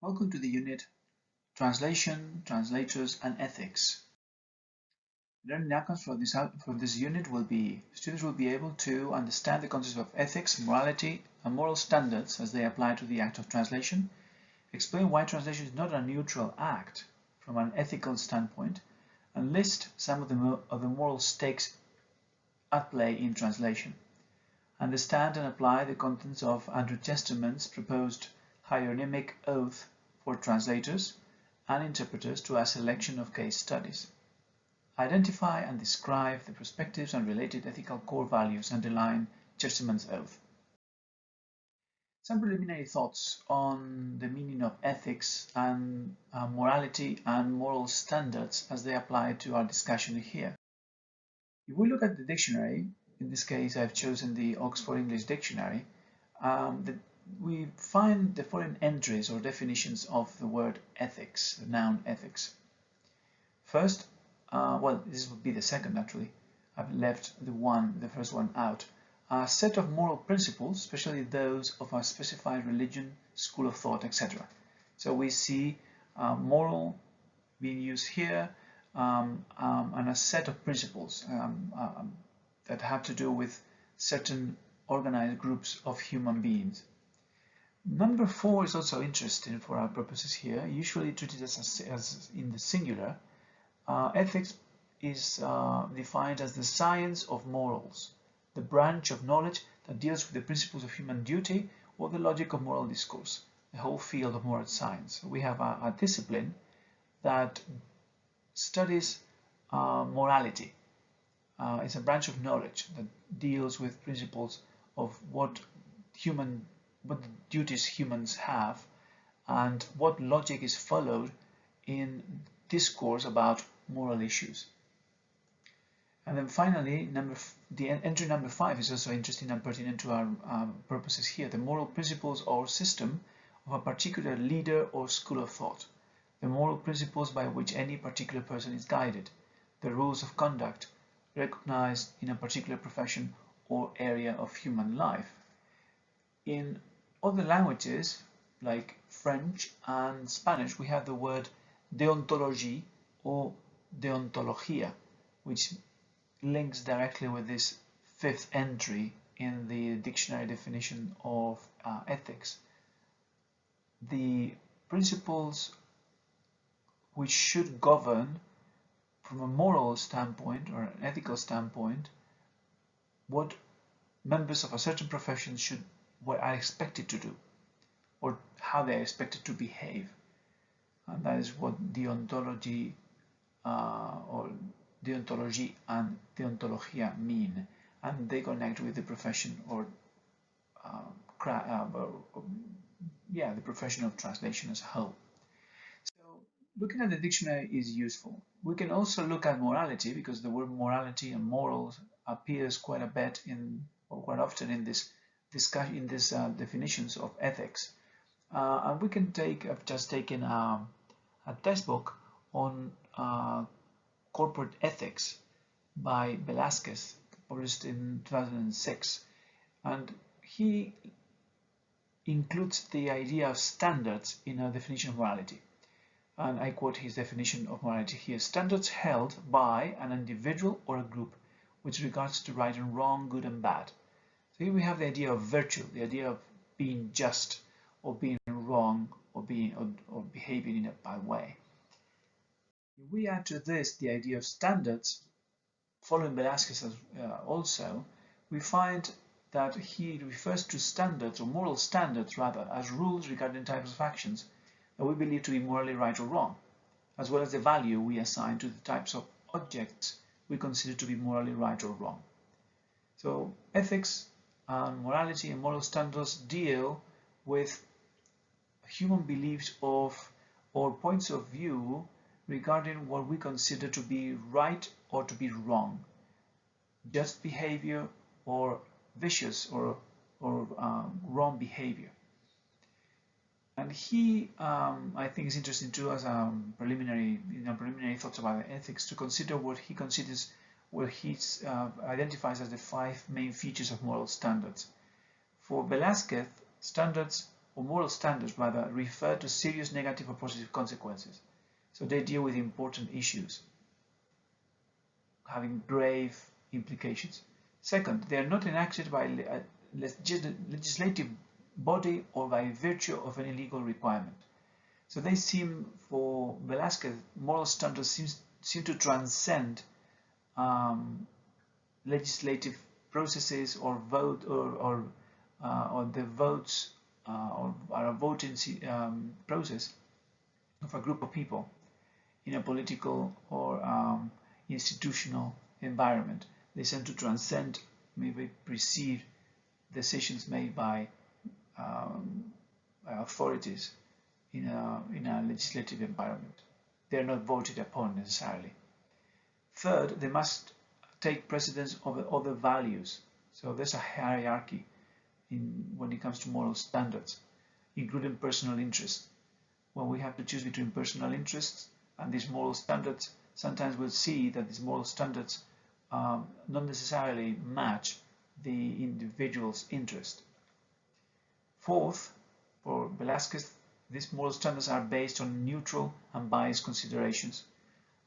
Welcome to the unit Translation, Translators, and Ethics. Learning outcomes for this unit will be students will be able to understand the concepts of ethics, morality, and moral standards as they apply to the act of translation, explain why translation is not a neutral act from an ethical standpoint, and list some of the moral stakes at play in translation. Understand and apply the contents of Andrew Chesterton's proposed hieronymic oath for translators and interpreters to a selection of case studies. Identify and describe the perspectives and related ethical core values underlying Chesterton's oath. Some preliminary thoughts on the meaning of ethics and morality and moral standards as they apply to our discussion here. If we look at the dictionary, in this case I've chosen the Oxford English Dictionary, we find the following entries or definitions of the word ethics, the noun ethics. First, this would be the second actually. I've left the first one out. A set of moral principles, especially those of a specified religion, school of thought, etc. So we see moral being used here and a set of principles that have to do with certain organized groups of human beings. Number 4 is also interesting for our purposes here, usually treated as in the singular. Ethics is defined as the science of morals, the branch of knowledge that deals with the principles of human duty or the logic of moral discourse, the whole field of moral science. We have a discipline that studies morality. It's a branch of knowledge that deals with principles of what the duties humans have and what logic is followed in discourse about moral issues. And then finally, entry number 5 is also interesting and pertinent to our purposes here. The moral principles or system of a particular leader or school of thought. The moral principles by which any particular person is guided. The rules of conduct recognized in a particular profession or area of human life. In other languages, like French and Spanish, we have the word deontologie or deontología, which links directly with this 5th entry in the dictionary definition of ethics. The principles which should govern from a moral standpoint or an ethical standpoint what members of a certain profession what are expected to do or how they are expected to behave. And that is what deontology or deontology and deontología mean, and they connect with the profession or the profession of translation as a whole. So looking at the dictionary is useful. We can also look at morality, because the word morality and morals appears quite often in this discussion, in these definitions of ethics. And we can I've just taken a textbook on corporate ethics by Velázquez, published in 2006, and he includes the idea of standards in a definition of morality. And I quote his definition of morality here: standards held by an individual or a group with regards to right and wrong, good and bad. So here we have the idea of virtue, the idea of being just or being wrong or behaving in a bad way. If we add to this the idea of standards, following Velázquez also, we find that he refers to standards, or moral standards rather, as rules regarding types of actions that we believe to be morally right or wrong, as well as the value we assign to the types of objects we consider to be morally right or wrong. So ethics and morality and moral standards deal with human beliefs or points of view regarding what we consider to be right or to be wrong, just behavior or vicious or wrong behavior. And he, I think, is interesting too as preliminary thoughts about ethics to consider what he identifies as the 5 main features of moral standards. For Velázquez, standards or moral standards rather, refer to serious negative or positive consequences. So they deal with important issues, having grave implications. Second, they are not enacted by a legislative body or by virtue of any legal requirement. So they seem, for Velázquez, moral standards seem to transcend legislative processes or vote or the votes or a voting process of a group of people in a political or institutional environment. They seem to transcend, maybe precede decisions made by authorities in a legislative environment. They are not voted upon necessarily. Third, they must take precedence over other values. So there's a hierarchy when it comes to moral standards, including personal interest. When we have to choose between personal interests and these moral standards, sometimes we'll see that these moral standards not necessarily match the individual's interest. Fourth, for Velázquez, these moral standards are based on neutral and biased considerations.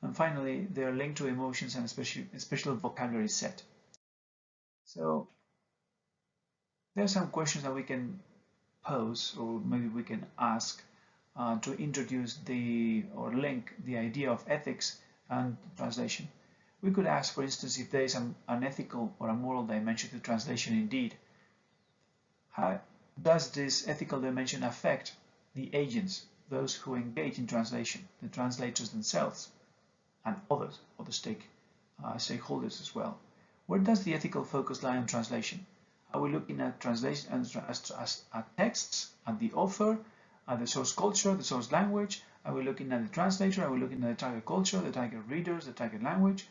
And finally, they are linked to emotions and a special vocabulary set. So there are some questions that we can pose, or maybe we can ask to introduce or link the idea of ethics and translation. We could ask, for instance, if there is an ethical or a moral dimension to translation indeed. How does this ethical dimension affect the agents, those who engage in translation, the translators themselves, and other stakeholders as well? Where does the ethical focus lie on translation? Are we looking at translation as texts, at the author, at the source culture, the source language? Are we looking at the translator? Are we looking at the target culture, the target readers, the target language?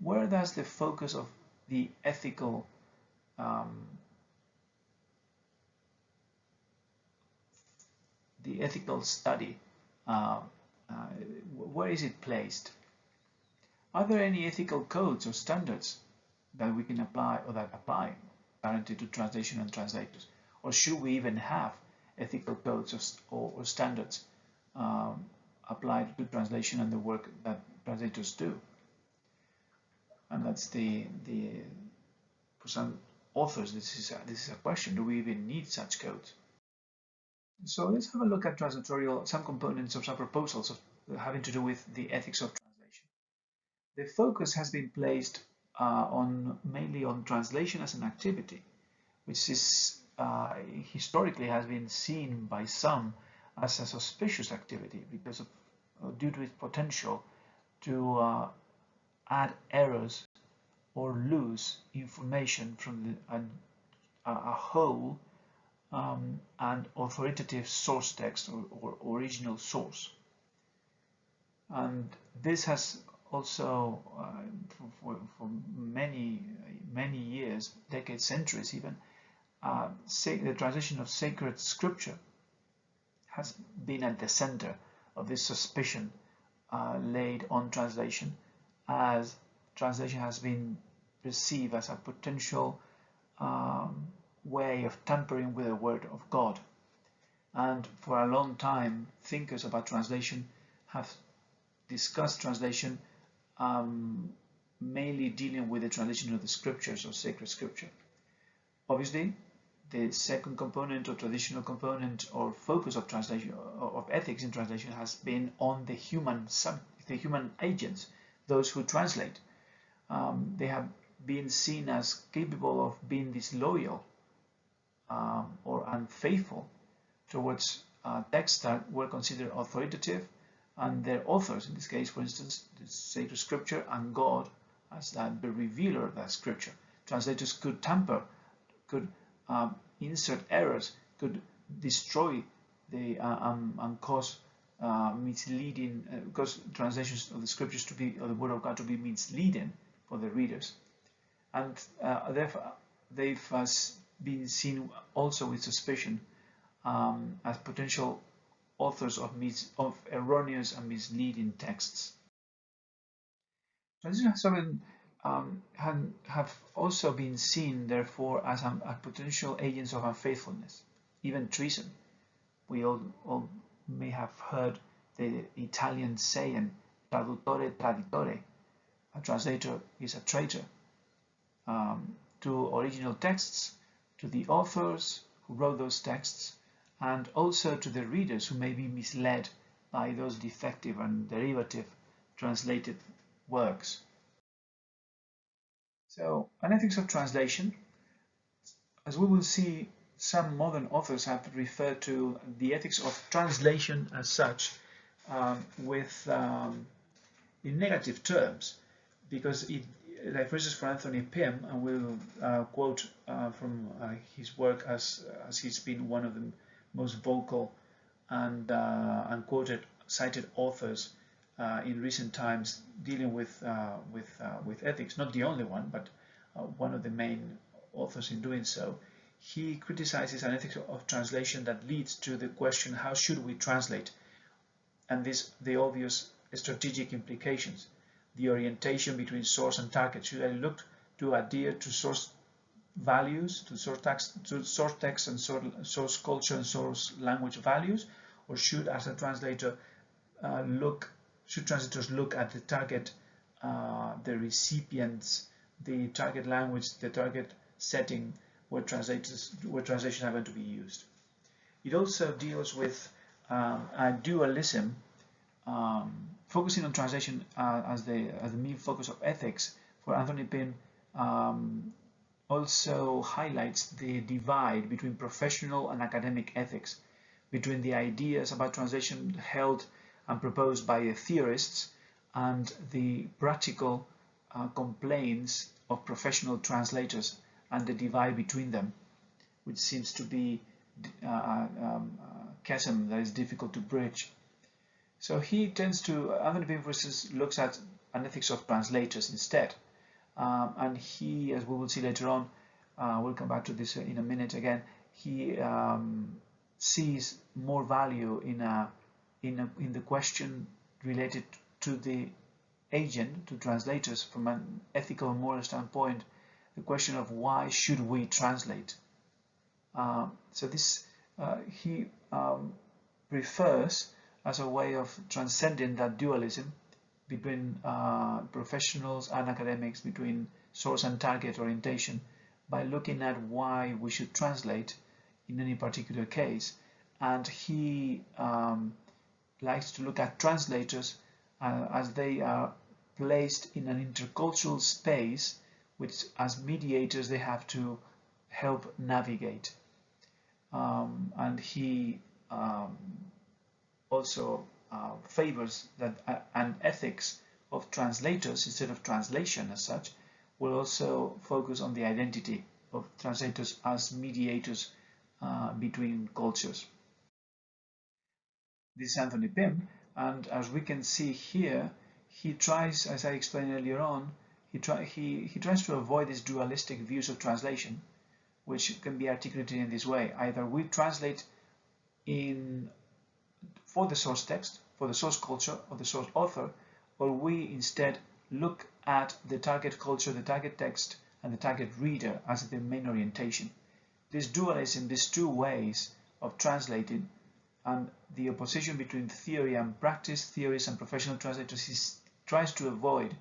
Where does the focus of the ethical study, where is it placed? Are there any ethical codes or standards that we can apply or that apply currently to translation and translators? Or should we even have ethical codes or standards applied to translation and the work that translators do? And that's for some authors, this is a question: do we even need such codes? So let's have a look at some components of some proposals having to do with the ethics of translation. The focus has been placed mainly on translation as an activity, which is historically has been seen by some as a suspicious activity because due to its potential to add errors or lose information from a whole and authoritative source text or original source. And this has also, for many years, decades, centuries even, the translation of sacred scripture has been at the center of this suspicion laid on translation, as translation has been perceived as a potential way of tampering with the word of God. And for a long time, thinkers about translation have discussed translation mainly dealing with the translation of the scriptures or sacred scripture. Obviously, the second component or traditional component or focus of translation, of ethics in translation, has been on the human agents, those who translate. They have been seen as capable of being disloyal or unfaithful towards texts that were considered authoritative, and their authors, in this case, for instance, the sacred scripture and God as the revealer of that scripture. Translators could tamper, could insert errors, could destroy and cause misleading, cause translations of the scriptures of the word of God to be misleading for the readers, and therefore they've been seen also with suspicion as potential authors of erroneous and misleading texts. Translation have also been seen, therefore, as potential agents of unfaithfulness, even treason. We all may have heard the Italian saying, traduttore traditore, a translator is a traitor, to original texts, to the authors who wrote those texts, and also to the readers who may be misled by those defective and derivative translated works. So, an ethics of translation, as we will see, some modern authors have referred to the ethics of translation as such in negative terms, because it, like for instance for Anthony Pym, and we'll quote from his work as he's been one of the most vocal and quoted, cited authors in recent times dealing with ethics. Not the only one, but one of the main authors in doing so. He criticizes an ethics of translation that leads to the question, how should we translate? And the obvious strategic implications, the orientation between source and target. Should I look to adhere to source values, to source text and source culture and source language values, or should, as a translator, should translators look at the target, the recipients, the target language, the target setting where translations are going to be used? It also deals with a dualism, focusing on translation as the main focus of ethics. For Anthony Pym, also highlights the divide between professional and academic ethics, between the ideas about translation held and proposed by the theorists and the practical complaints of professional translators, and the divide between them, which seems to be a chasm that is difficult to bridge. So he tends to, Anthony Pym, for instance, looks at an ethics of translators instead. And he, as we will see later on, we'll come back to this in a minute again, he sees more value in the question related to the agent, to translators, from an ethical and moral standpoint, the question of why should we translate. So this he prefers as a way of transcending that dualism between professionals and academics, between source and target orientation, by looking at why we should translate in any particular case. And he likes to look at translators as they are placed in an intercultural space, which as mediators they have to help navigate. And he also favors that an ethics of translators instead of translation as such will also focus on the identity of translators as mediators between cultures. This is Anthony Pym, and as we can see here, he tries, as I explained earlier on, he tries to avoid these dualistic views of translation, which can be articulated in this way. Either we translate for the source text, for the source culture or the source author, or we instead look at the target culture, the target text, and the target reader as the main orientation. This dualism, these two ways of translating, and the opposition between theory and practice, theorists and professional translators, he tries to avoid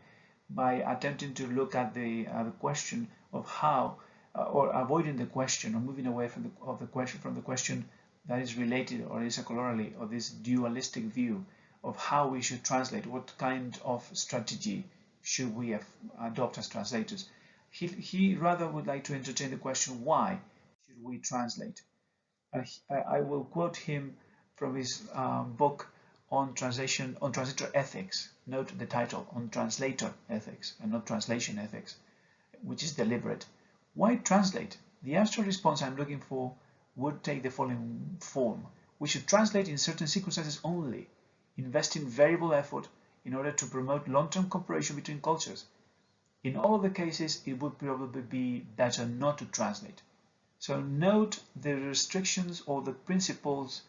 by attempting to look at the question of how, or avoiding the question, or moving away from the question that is related or is a corollary of this dualistic view of how we should translate, what kind of strategy should we adopt as translators. He rather would like to entertain the question, why should we translate? I will quote him from his book on translation, on translator ethics. Note the title, on translator ethics, and not translation ethics, which is deliberate. Why translate? The abstract response I'm looking for would take the following form. We should translate in certain circumstances only, investing variable effort in order to promote long-term cooperation between cultures. In all of the cases, it would probably be better not to translate. So note the restrictions or the principles,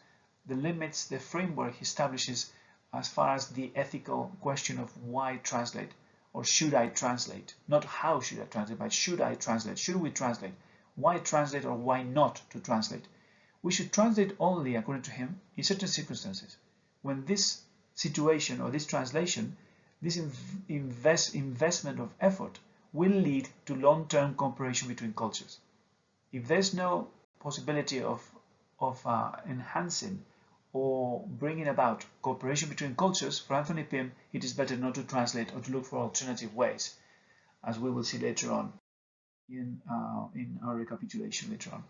the limits, the framework he establishes as far as the ethical question of why translate, or should I translate? Not how should I translate, but should I translate? Should we translate? Why translate or why not to translate? We should translate only, according to him, in certain circumstances, when this situation or this translation, this investment of effort will lead to long-term cooperation between cultures. If there's no possibility of enhancing or bringing about cooperation between cultures, for Anthony Pym, it is better not to translate or to look for alternative ways, as we will see later on in our recapitulation later on.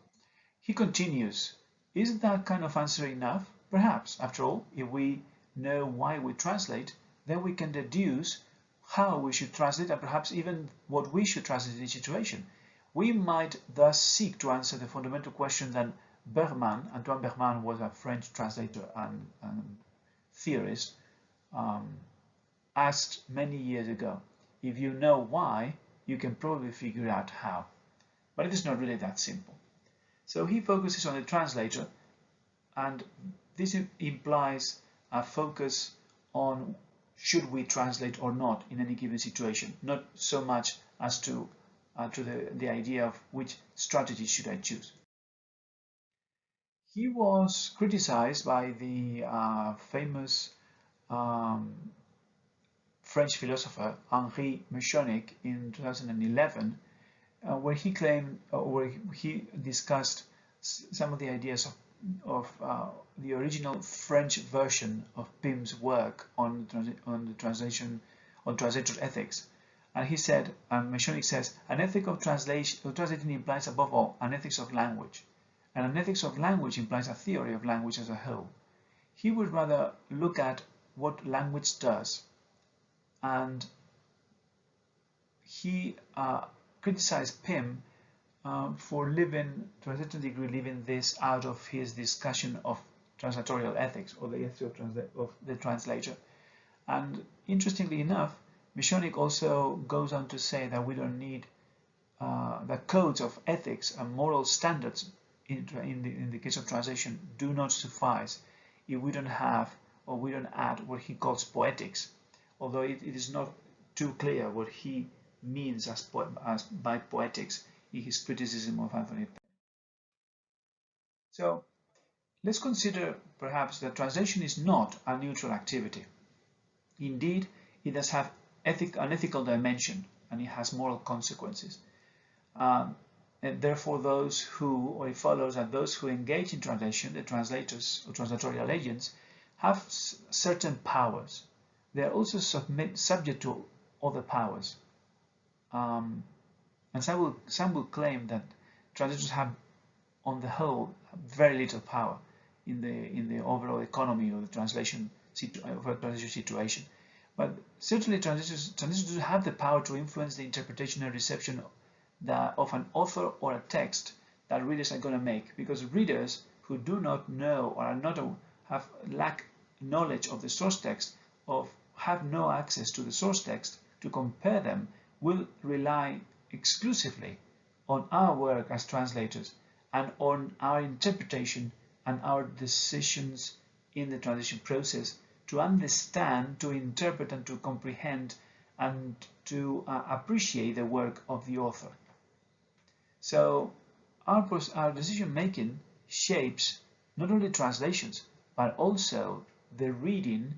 He continues, is that kind of answer enough? Perhaps. After all, if we know why we translate, then we can deduce how we should translate and perhaps even what we should translate in each situation. We might thus seek to answer the fundamental question that Antoine Bergman was a French translator and theorist, asked many years ago. If you know why, you can probably figure out how. But it is not really that simple. So he focuses on the translator, and this implies a focus on should we translate or not in any given situation, not so much as to the idea of which strategy should I choose. He was criticized by the famous French philosopher Henri Mechanic in 2011, where he claimed, where he discussed some of the ideas of the original French version of Pym's work on translator ethics. And he said, and Mechanic says, an ethic of translating implies above all an ethics of language, and an ethics of language implies a theory of language as a whole. He would rather look at what language does, and he criticized Pym for to a certain degree, leaving this out of his discussion of translatorial ethics, or the ethics of the translator. And interestingly enough, Mechanic also goes on to say that we don't need the codes of ethics and moral standards in the case of translation do not suffice if we don't have or we don't add what he calls poetics, although it is not too clear what he means by poetics in his criticism of Anthony Pym. So let's consider perhaps that translation is not a neutral activity. Indeed, it does have an ethical dimension, and it has moral consequences. And therefore, it follows that those who engage in translation, the translators or translatorial agents, have certain powers. They are also subject to other powers. And some will claim that translators have, on the whole, very little power in the overall economy of the translation situation. But certainly translators do have the power to influence the interpretation and reception of an author or a text that readers are going to make, because readers who do not know or lack knowledge of the source text, have no access to the source text to compare them, will rely exclusively on our work as translators and on our interpretation and our decisions in the translation process to understand, to interpret, and to comprehend and to appreciate the work of the author. So our decision making shapes not only translations but also the reading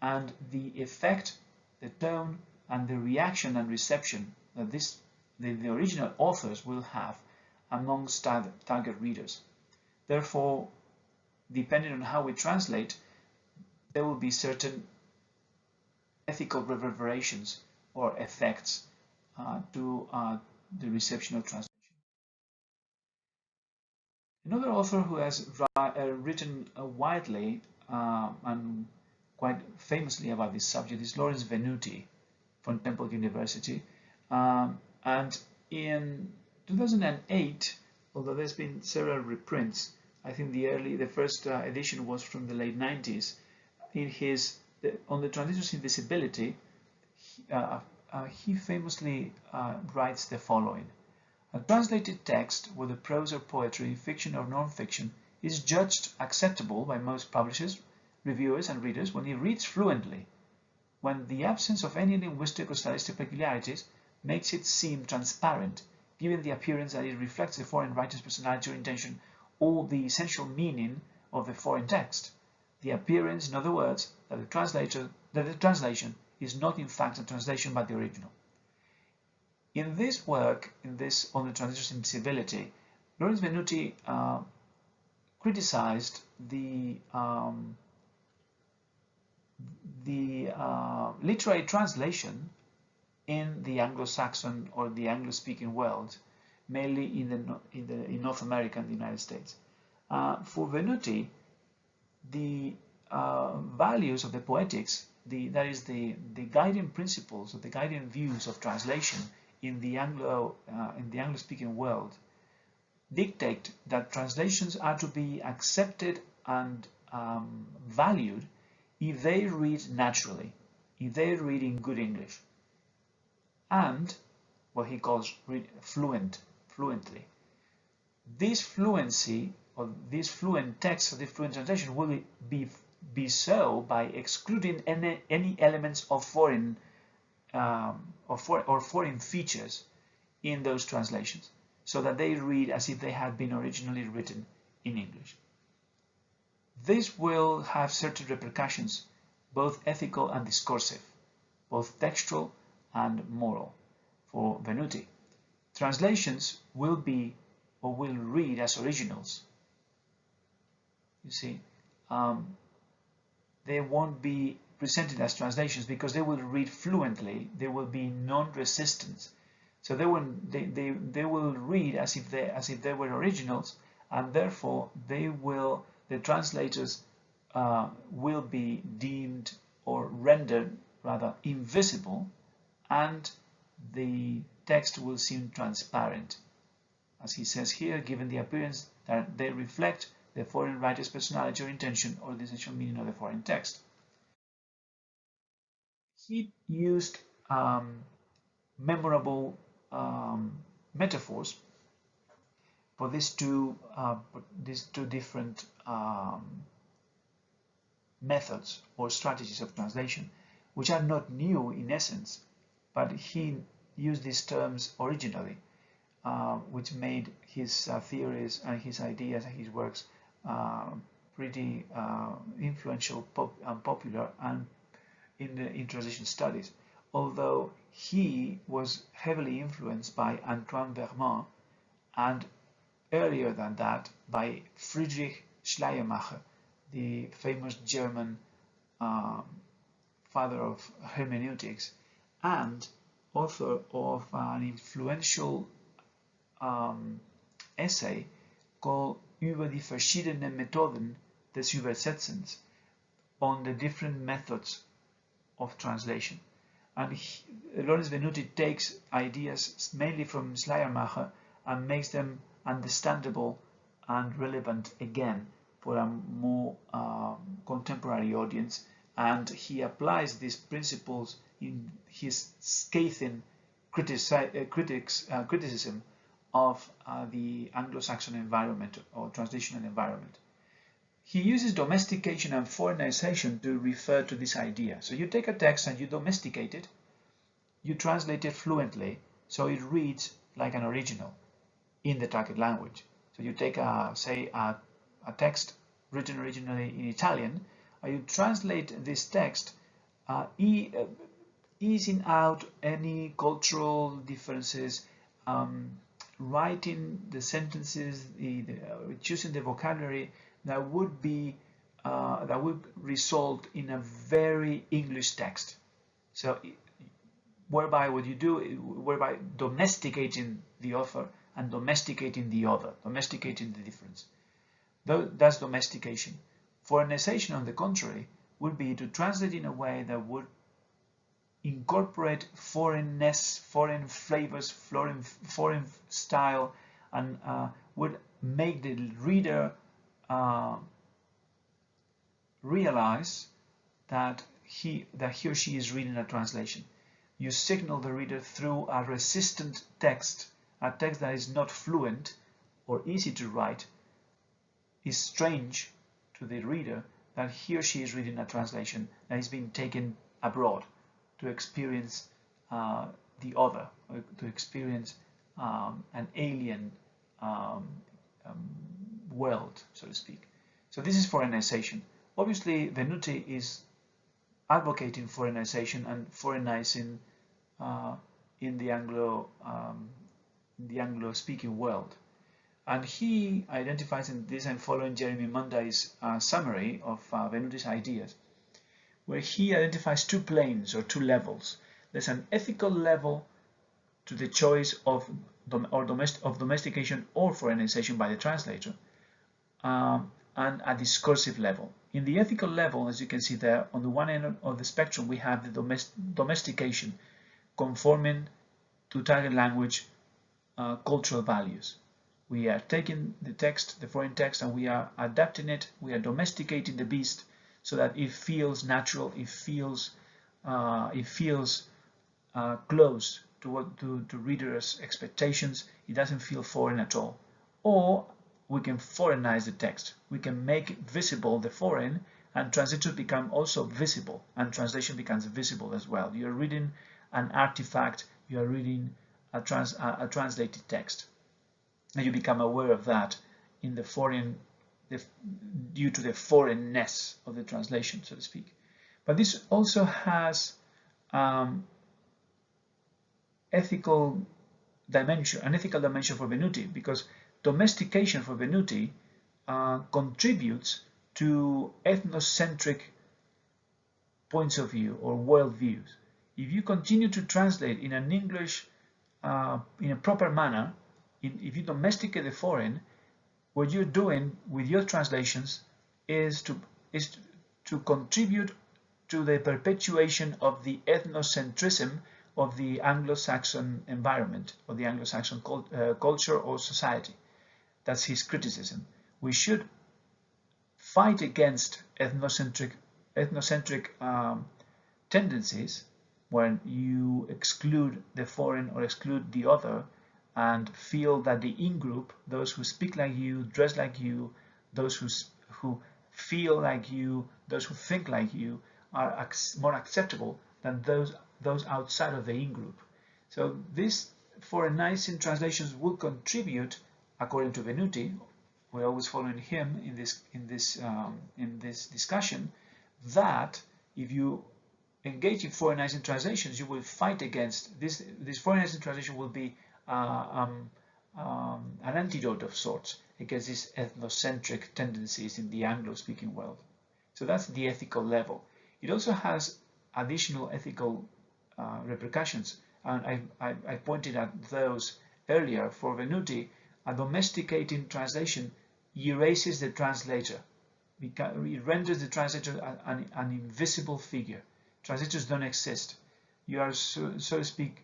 and the effect, the tone, and the reaction and reception that the original authors will have amongst target readers. Therefore, depending on how we translate, there will be certain ethical reverberations or effects to the reception of translation. Another author who has written widely and quite famously about this subject is Lawrence Venuti from Temple University. And in 2008, although there's been several reprints, I think the first edition was from the late 90s. On the translator's invisibility, he famously writes the following: a translated text, whether prose or poetry, fiction or non-fiction, is judged acceptable by most publishers, reviewers, and readers when it reads fluently, when the absence of any linguistic or stylistic peculiarities makes it seem transparent, given the appearance that it reflects the foreign writer's personality or intention, all the essential meaning of the foreign text. The appearance, in other words, that the translation is not in fact a translation but the original. In this work, on the translator's invincibility, Lawrence Venuti criticized the literary translation in the Anglo-Saxon or the Anglo-speaking world, mainly in North America and the United States. For Venuti, the values of the poetics, that is the guiding principles or the guiding views of translation in the Anglo-speaking world, dictate that translations are to be accepted and valued if they read naturally, if they read in good English, and what he calls fluently. This fluency or this fluent text or this fluent translation will be so by excluding any elements of foreign or foreign features in those translations, so that they read as if they had been originally written in English. This will have certain repercussions, both ethical and discursive, both textual and moral. For Venuti, translations will be or will read as originals. You see, they won't be presented as translations because they will read fluently. They will be non-resistant. So they will read as if they were originals, and therefore the translators will be deemed or rendered rather invisible, and the text will seem transparent, as he says here, given the appearance that they reflect the foreign writer's personality or intention or the essential meaning of the foreign text. He used memorable metaphors for these two different methods or strategies of translation, which are not new in essence, but he used these terms originally, which made his theories and his ideas and his works pretty influential and popular and in translation studies, although he was heavily influenced by Antoine Vermont and earlier than that by Friedrich Schleiermacher, the famous German father of hermeneutics and author of an influential essay called Über die verschiedenen Methoden des Übersetzens, on the different methods of translation. And Lawrence Venuti takes ideas mainly from Schleiermacher and makes them understandable and relevant again for a more contemporary audience, and he applies these principles in his scathing criticism of the Anglo-Saxon environment or translational environment. He uses domestication and foreignization to refer to this idea. So you take a text and you domesticate it, you translate it fluently, so it reads like an original in the target language. So you take, say, a text written originally in Italian, and you translate this text, easing out any cultural differences, writing the sentences, choosing the vocabulary that would result in a very English text. So whereby what you do, whereby domesticating the author and domesticating the other, domesticating the difference. That's domestication. Foreignization, on the contrary, would be to translate in a way that would incorporate foreignness, foreign flavors, foreign style, and would make the reader realize that he or she is reading a translation. You signal the reader through a resistant text, a text that is not fluent or easy to write, is strange to the reader, that he or she is reading a translation that is being taken abroad to experience the other, to experience an alien world, so to speak. So this is foreignization. Obviously, Venuti is advocating foreignization and foreignizing in the Anglo-speaking world. And he identifies in this, I'm following Jeremy Munday's summary of Venuti's ideas, where he identifies two planes or two levels. There's an ethical level to the choice of domestication or foreignization by the translator, and a discursive level. In the ethical level, as you can see there, on the one end of the spectrum, we have the domestication, conforming to target language cultural values. We are taking the text, the foreign text, and we are adapting it, we are domesticating the beast so that it feels natural, it feels close to readers' expectations, it doesn't feel foreign at all. Or we can foreignize the text. We can make visible the foreign, and translators become also visible, and translation becomes visible as well. You're reading an artifact, you're reading a translated text, and you become aware of that in the foreign, due to the foreignness of the translation, so to speak. But this also has ethical dimension, an ethical dimension for Venuti, because domestication for Venuti contributes to ethnocentric points of view or worldviews. If you continue to translate in an English in a proper manner, if you domesticate the foreign, what you're doing with your translations is to contribute to the perpetuation of the ethnocentrism of the Anglo-Saxon environment, or the Anglo-Saxon culture or society. That's his criticism. We should fight against ethnocentric tendencies when you exclude the foreign or exclude the other, and feel that the in-group, those who speak like you, dress like you, those who feel like you, those who think like you, are more acceptable than those outside of the in-group. So these foreignizing translations will contribute, according to Venuti, we're always following him in this discussion, that if you engage in foreignizing translations, you will fight against this. This foreignizing translation will be an antidote of sorts against these ethnocentric tendencies in the Anglo-speaking world. So that's the ethical level. It also has additional ethical repercussions, and I pointed at those earlier. For Venuti, a domesticating translation erases the translator. It renders the translator an invisible figure. Translators don't exist. You are, so to speak,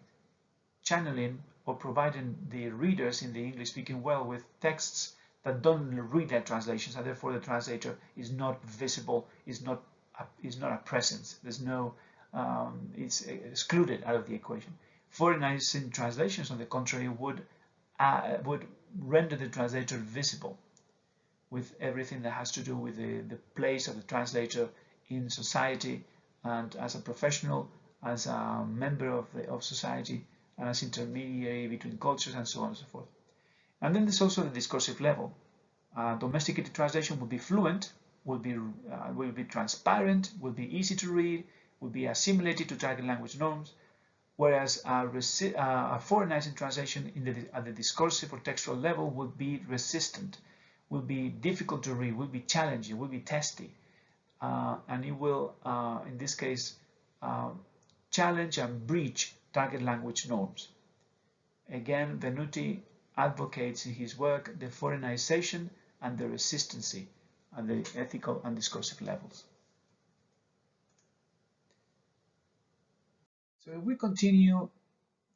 channeling or providing the readers in the English-speaking world with texts that don't read their translations, and therefore the translator is not visible, is not a presence. There's no, it's excluded out of the equation. Foreignizing translations, on the contrary, would render the translator visible, with everything that has to do with the place of the translator in society, and as a professional, as a member of society, and as intermediary between cultures, and so on and so forth. And then there's also the discursive level. Domesticated translation will be fluent, will be transparent, will be easy to read, will be assimilated to target language norms, whereas a foreignizing translation at the discursive or textual level will be resistant, will be difficult to read, will be challenging, will be testy, and it will, in this case, challenge and breach target language norms. Again, Venuti advocates in his work the foreignization and the resistancy at the ethical and discursive levels. So if we continue,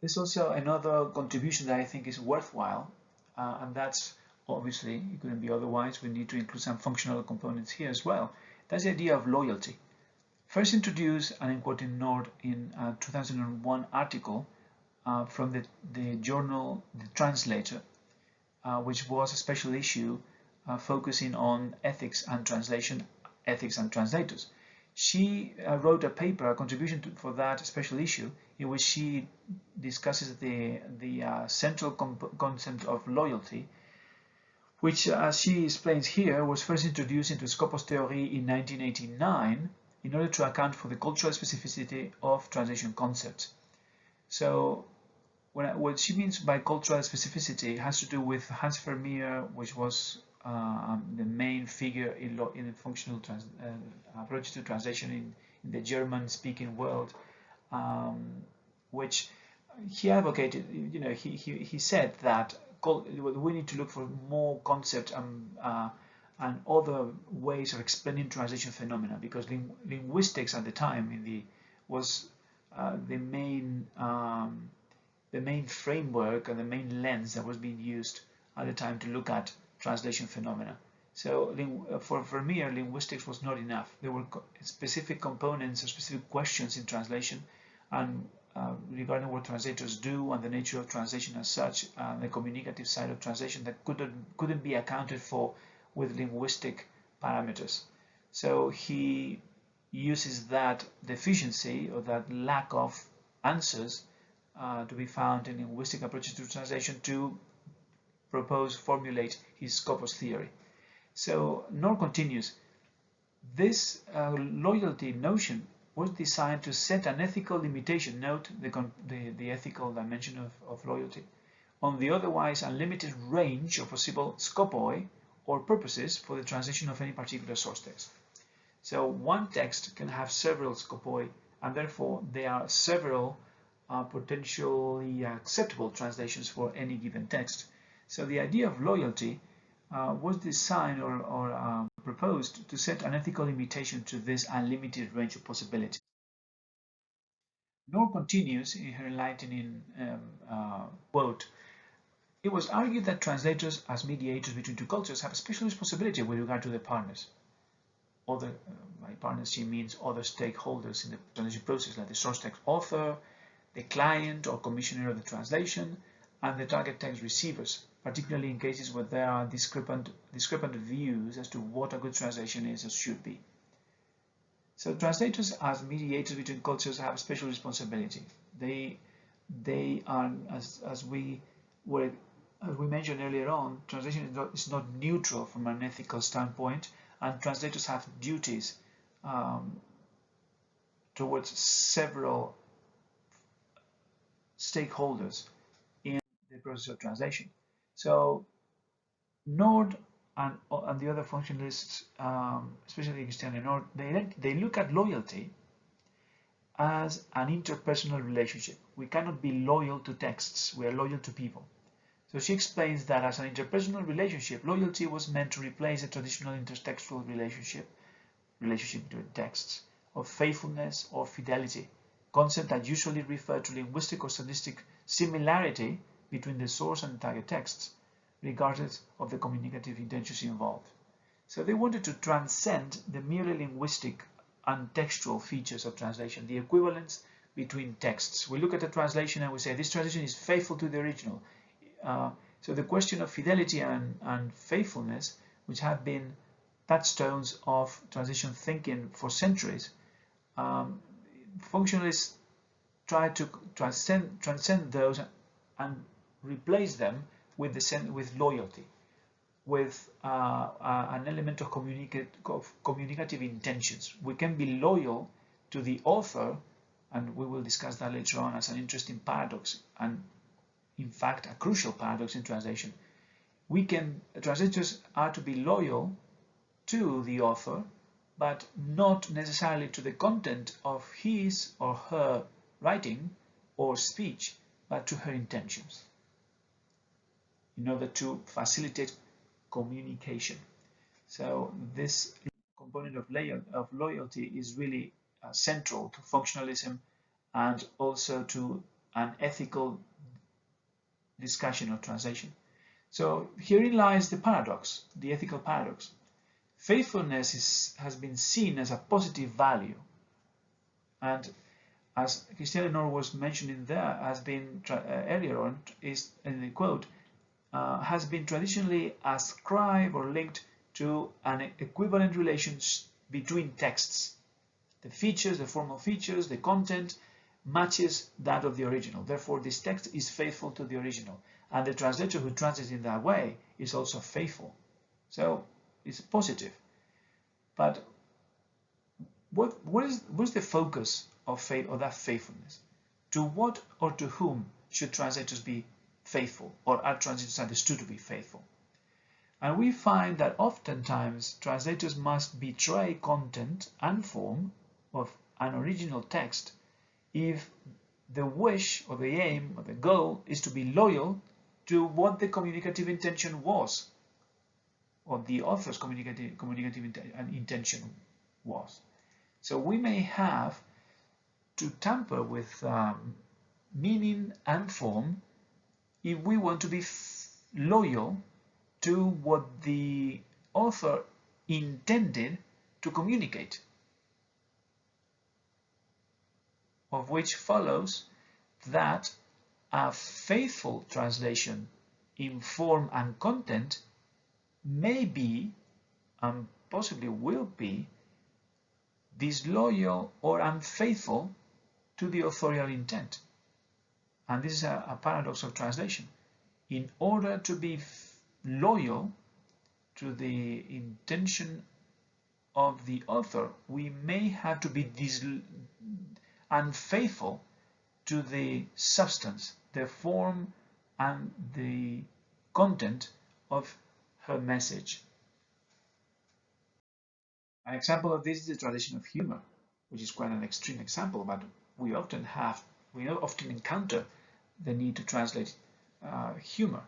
there's also another contribution that I think is worthwhile, and that's obviously, it couldn't be otherwise, we need to include some functional components here as well. That's the idea of loyalty. First introduced, and I'm quoting Nord in a 2001 article from the journal The Translator, which was a special issue focusing on ethics and translation, ethics and translators. She wrote a paper, a contribution for that special issue, in which she discusses the central concept of loyalty, which, as she explains here, was first introduced into Scopus theory in 1989 in order to account for the cultural specificity of translation concepts. So what she means by cultural specificity has to do with Hans Vermeer, which was the main figure in the functional approach to translation in the German-speaking world, which he advocated. He said that we need to look for more concepts and other ways of explaining translation phenomena, because linguistics at the time was the main framework and the main lens that was being used at the time to look at translation phenomena. So for Vermeer, linguistics was not enough. There were specific components or specific questions in translation, and regarding what translators do and the nature of translation as such, the communicative side of translation, that couldn't be accounted for with linguistic parameters. So he uses that deficiency or that lack of answers to be found in linguistic approaches to translation to formulate his Scopus theory. So Knorr continues, this loyalty notion was designed to set an ethical limitation, note the ethical dimension of loyalty, on the otherwise unlimited range of possible scopoi or purposes for the translation of any particular source text. So one text can have several scopoi, and therefore there are several potentially acceptable translations for any given text. So the idea of loyalty was designed or proposed to set an ethical limitation to this unlimited range of possibilities. Knorr continues in her enlightening quote, it was argued that translators as mediators between two cultures have a special responsibility with regard to their partners. By partners she means other stakeholders in the translation process, like the source text author, the client or commissioner of the translation, and the target text receivers, particularly in cases where there are discrepant views as to what a good translation is or should be. So translators as mediators between cultures have a special responsibility. They are, as we mentioned earlier on, translation is not neutral from an ethical standpoint, and translators have duties towards several stakeholders in the process of translation. So Nord and the other functionalists, especially Christian Nord, they look at loyalty as an interpersonal relationship. We cannot be loyal to texts, we are loyal to people. So she explains that as an interpersonal relationship, loyalty was meant to replace a traditional intertextual relationship between texts, of faithfulness or fidelity, concept that usually refer to linguistic or stylistic similarity between the source and the target texts, regardless of the communicative intentions involved. So they wanted to transcend the merely linguistic and textual features of translation, the equivalence between texts. We look at a translation and we say this translation is faithful to the original. So the question of fidelity and faithfulness, which have been touchstones of translation thinking for centuries, functionalists try to transcend those and replace them with loyalty, with an element of communicative intentions. We can be loyal to the author, and we will discuss that later on as an interesting paradox, and in fact a crucial paradox in translation. Translators are to be loyal to the author, but not necessarily to the content of his or her writing or speech, but to her intentions, in order to facilitate communication. So this component of loyalty is really central to functionalism and also to an ethical discussion of translation. So herein lies the paradox, the ethical paradox. Faithfulness has been seen as a positive value, and as Christian Nor was mentioning there, has been earlier on, is in the quote, has been traditionally ascribed or linked to an equivalent relations between texts. The features, the formal features, the content matches that of the original. Therefore, this text is faithful to the original. And the translator who translates in that way is also faithful. So it's positive. But what's the focus of faith, or that faithfulness? To what or to whom should translators be faithful, or are translators understood to be faithful? And we find that oftentimes translators must betray content and form of an original text if the wish or the aim or the goal is to be loyal to what the communicative intention was, or the author's communicative intention was. So we may have to tamper with meaning and form if we want to be loyal to what the author intended to communicate, of which follows that a faithful translation in form and content may be, and possibly will be, disloyal or unfaithful to the authorial intent. And this is a paradox of translation. In order to be loyal to the intention of the author, we may have to be unfaithful to the substance, the form, and the content of her message. An example of this is the tradition of humor, which is quite an extreme example, but we often encounter the need to translate humor.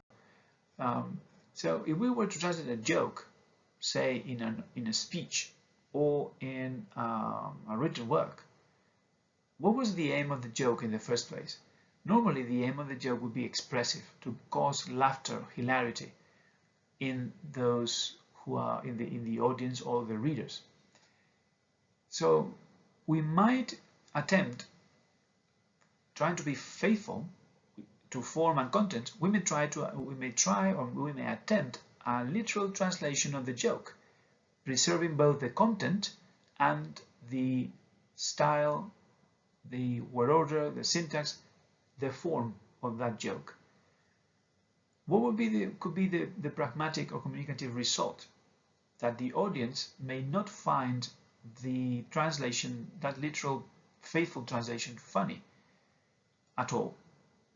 So if we were to translate a joke, say in a speech or in a written work, what was the aim of the joke in the first place? Normally the aim of the joke would be expressive, to cause laughter, hilarity in those who are in the audience or the readers. So we might attempt, trying to be faithful to form and content, we may attempt a literal translation of the joke, preserving both the content and the style, the word order, the syntax, the form of that joke. What could be the pragmatic or communicative result? That the audience may not find the translation, that literal faithful translation, funny at all,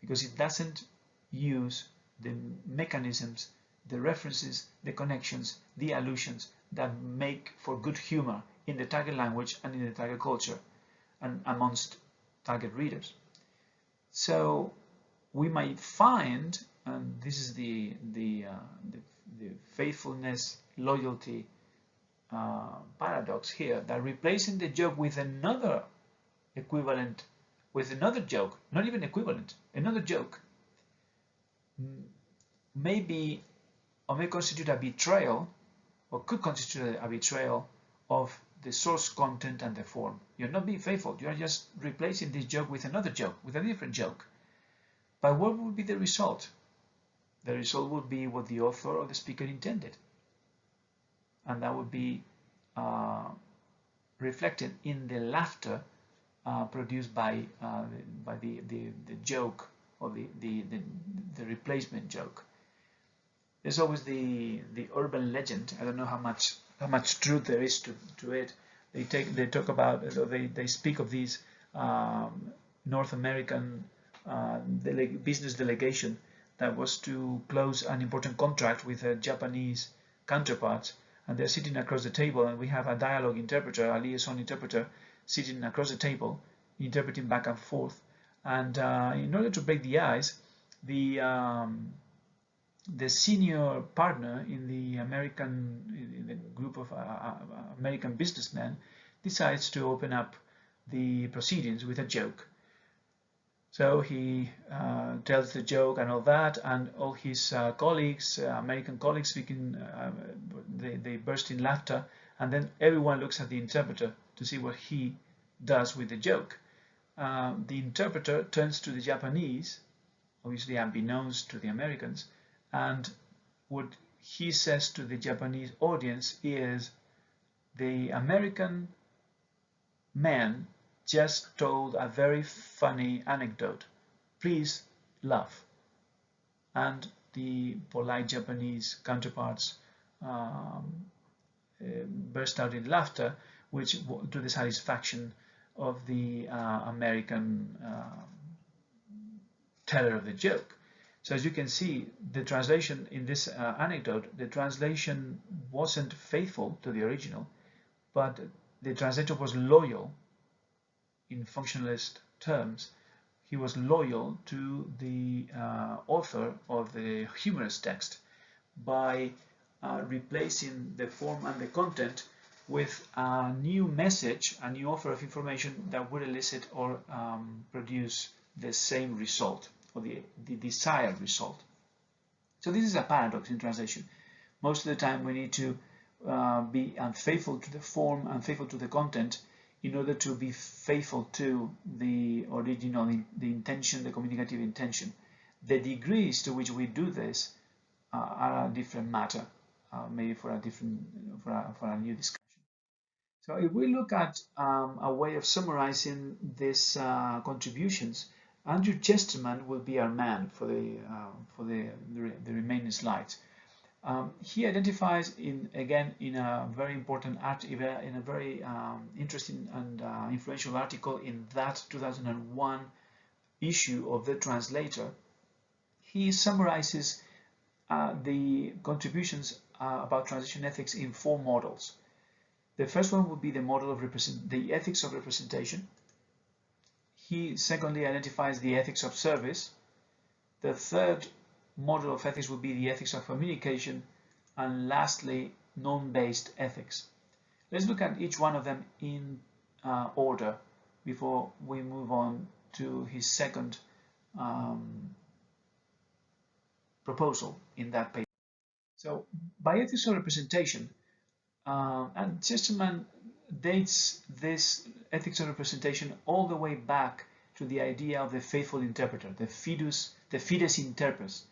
because it doesn't use the mechanisms, the references, the connections, the allusions that make for good humor in the target language and in the target culture and amongst target readers. So we might find, and this is the faithfulness, loyalty paradox here, that replacing the joke with another equivalent, with another joke, not even equivalent, another joke, may constitute a betrayal, or could constitute a betrayal of the source content and the form. You're not being faithful, you are just replacing this joke with another joke, with a different joke. But what would be the result? The result would be what the author or the speaker intended. And that would be reflected in the laughter produced by the joke, or the replacement joke. There's always the urban legend. I don't know how much truth there is to it. They talk about, or they speak of these North American business delegation that was to close an important contract with a Japanese counterpart, and they're sitting across the table, and we have a dialogue interpreter, a liaison interpreter, sitting across the table, interpreting back and forth. And in order to break the ice, the senior partner in the group of American businessmen decides to open up the proceedings with a joke. So he tells the joke and all that, and all his colleagues, American colleagues, speaking, they burst in laughter, and then everyone looks at the interpreter to see what he does with the joke. The interpreter turns to the Japanese, obviously unbeknownst to the Americans, and what he says to the Japanese audience is, the American man just told a very funny anecdote. Please laugh. and the polite Japanese counterparts burst out in laughter, which to the satisfaction of the American teller of the joke. So as you can see, the translation in this anecdote, the translation wasn't faithful to the original, but the translator was loyal in functionalist terms. He was loyal to the author of the humorous text by replacing the form and the content with a new message, a new offer of information that would elicit or produce the same result, or the desired result. So this is a paradox in translation. Most of the time we need to be unfaithful to the form, unfaithful to the content, in order to be faithful to the original, the intention, the communicative intention. The degrees to which we do this are a different matter, maybe for a new discussion. So if we look at a way of summarizing these contributions, Andrew Chesterman will be our man for the remaining slides. He identifies in a very important in a very interesting and influential article in that 2001 issue of the Translator. He summarizes the contributions about translation ethics in 4 models. The first one would be the model of the ethics of representation. He secondly identifies the ethics of service. The third model of ethics would be the ethics of communication, and lastly, norm-based ethics. Let's look at each one of them in order before we move on to his second proposal in that paper. So, by ethics of representation, and Chesterman dates this ethics of representation all the way back to the idea of the faithful interpreter, the fides interpres,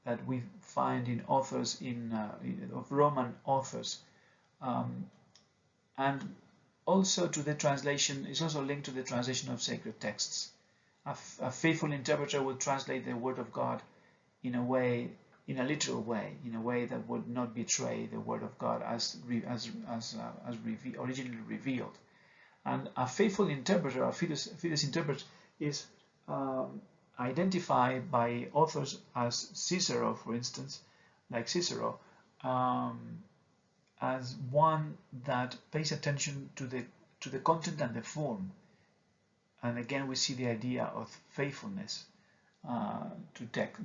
that we find in authors of Roman authors, and also to the translation is also linked to the translation of sacred texts. A faithful interpreter will translate the word of God in a way, in a literal way, in a way that would not betray the word of God as originally revealed. And a faithful interpreter, a fides interpreter, is identified by authors as Cicero, for instance, like Cicero, as one that pays attention to the content and the form. And again, we see the idea of faithfulness to text,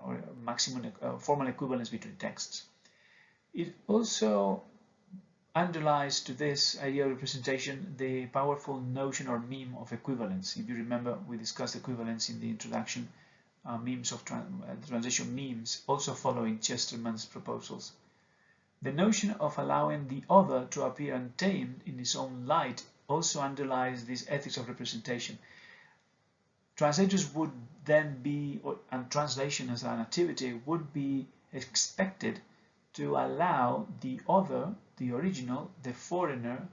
or maximum formal equivalence between texts. It also underlies to this idea of representation the powerful notion or meme of equivalence. If you remember, we discussed equivalence in the introduction, memes of translation memes, also following Chesterman's proposals. The notion of allowing the other to appear untamed in his own light also underlies this ethics of representation. Translators would then be, and translation as an activity would be expected to allow the other, the original, the foreigner,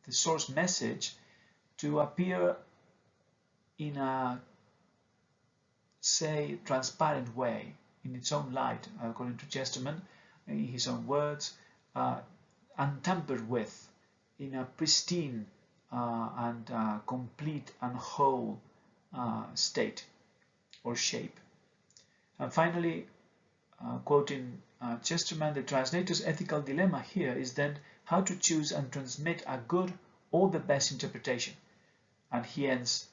the source message, to appear in a, say, transparent way, in its own light, according to Chesterman, in his own words, untampered with, in a pristine and complete and whole state or shape. And finally, quoting Chesterman, the translator's ethical dilemma here is then how to choose and transmit a good or the best interpretation. And he ends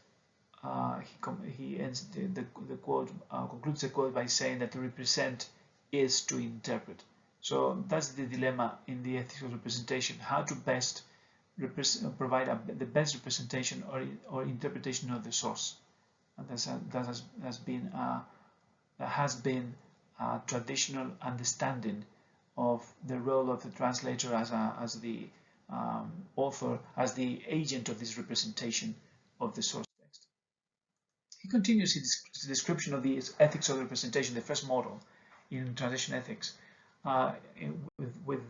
the quote, concludes the quote by saying that to represent is to interpret. So that's the dilemma in the ethics of representation: how to best provide the best representation or interpretation of the source. And that has been a traditional understanding of the role of the translator as the author, as the agent of this representation of the source text. He continues his description of the ethics of representation, the first model in translation ethics, with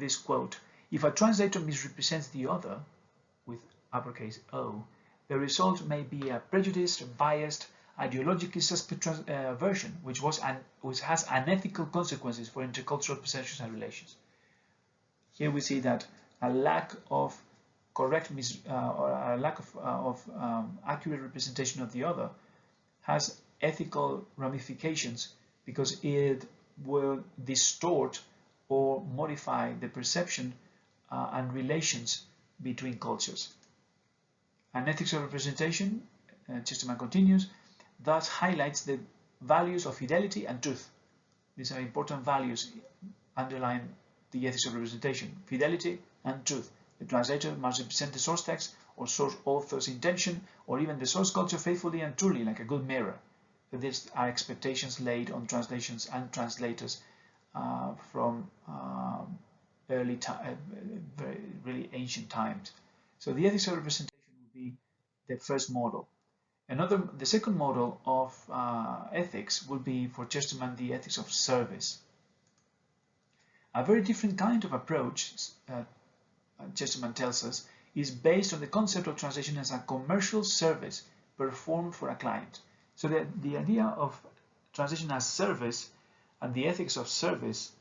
this quote: "If a translator misrepresents the other, with uppercase O, the result may be a prejudiced, biased, ideologically suspect version, which has unethical consequences for intercultural perceptions and relations. Here we see that a lack of correct or a lack of accurate representation of the other has ethical ramifications because it will distort or modify the perception and relations between cultures. And ethics of representation, Chesterman continues, thus highlights the values of fidelity and truth. These are important values underlying the ethics of representation: fidelity and truth. The translator must represent the source text or source author's intention, or even the source culture faithfully and truly, like a good mirror. So these are expectations laid on translations and translators from really ancient times. So the ethics of representation would be the first model. The second model of ethics would be, for Chesterman, the ethics of service. A very different kind of approach, Chesterman tells us, is based on the concept of translation as a commercial service performed for a client. So the idea of translation as service and the ethics of service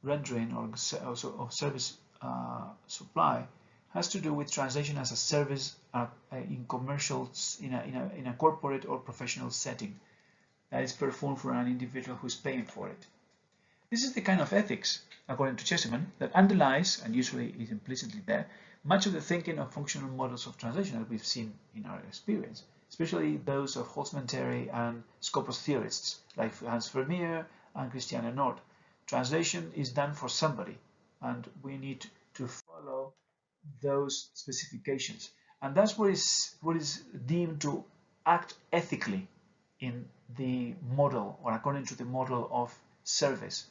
rendering or also of service supply has to do with translation as a service in commercials, in a corporate or professional setting that is performed for an individual who's paying for it. This is the kind of ethics, according to Chesterman, that underlies, and usually is implicitly there, much of the thinking of functional models of translation that we've seen in our experience, especially those of Holtzman-Terry and Scopus theorists like Hans Vermeer and Christiane Nord. Translation is done for somebody, and we need to follow those specifications. And that's what is deemed to act ethically in the model, or according to the model of service.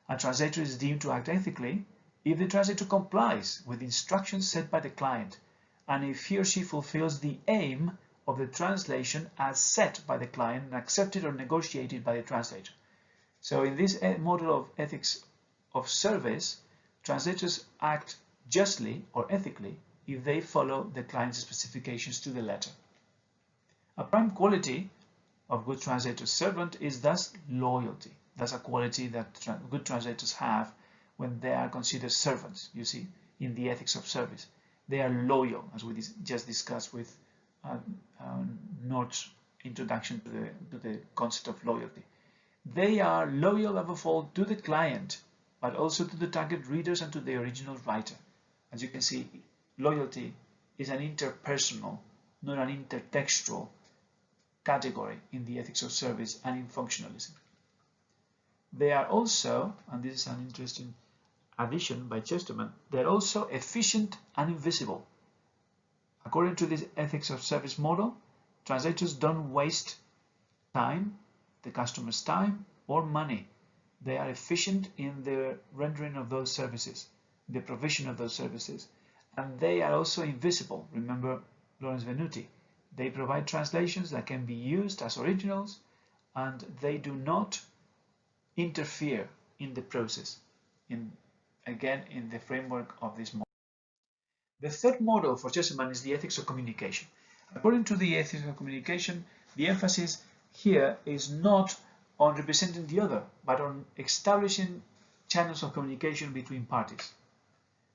A translator is deemed to act ethically if the translator complies with instructions set by the client, and if he or she fulfills the aim of the translation as set by the client and accepted or negotiated by the translator. So in this model of ethics of service, translators act justly or ethically if they follow the client's specifications to the letter. A prime quality of good translator's servant is thus loyalty. That's a quality that good translators have when they are considered servants, you see, in the ethics of service. They are loyal, as we just discussed with Nord's introduction to the concept of loyalty. They are loyal above all to the client, but also to the target readers and to the original writer. As you can see, loyalty is an interpersonal, not an intertextual category in the ethics of service and in functionalism. They are also, and this is an interesting addition by Chesterman, they're also efficient and invisible. According to this ethics of service model, translators don't waste time, the customer's time, or money. They are efficient in the rendering of those services, the provision of those services, and they are also invisible. Remember Lawrence Venuti. They provide translations that can be used as originals, and they do not interfere in the process, again in the framework of this model. The third model for Chesterman is the ethics of communication. According to the ethics of communication, the emphasis here is not on representing the other, but on establishing channels of communication between parties.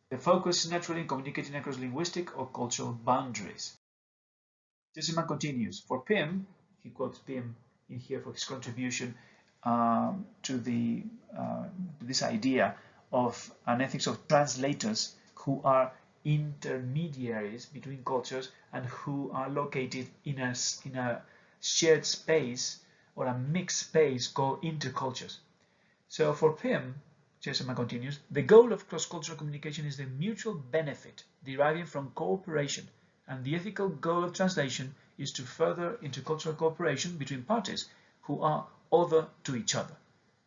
The focus is naturally in communicating across linguistic or cultural boundaries. Chesterman continues. For Pym, he quotes Pym in here for his contribution to this idea of an ethics of translators who are intermediaries between cultures and who are located in a shared space or a mixed space called intercultures. So for Pym, Chesterman continues, the goal of cross-cultural communication is the mutual benefit deriving from cooperation, and the ethical goal of translation is to further intercultural cooperation between parties who are other to each other.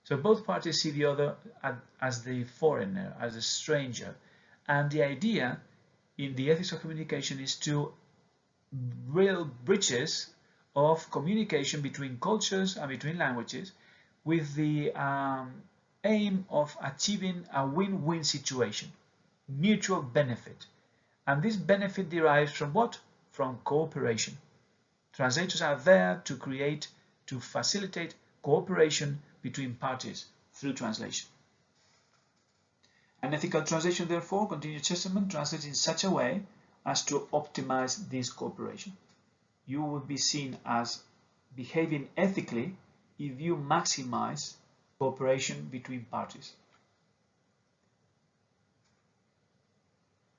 So both parties see the other as the foreigner, as a stranger, and the idea in the ethics of communication is to build bridges of communication between cultures and between languages with the aim of achieving a win-win situation, mutual benefit. And this benefit derives from what? from cooperation. Translators are there to facilitate cooperation between parties through translation. An ethical translation, therefore, continues Chesterman, translates in such a way as to optimize this cooperation. You would be seen as behaving ethically if you maximize cooperation between parties.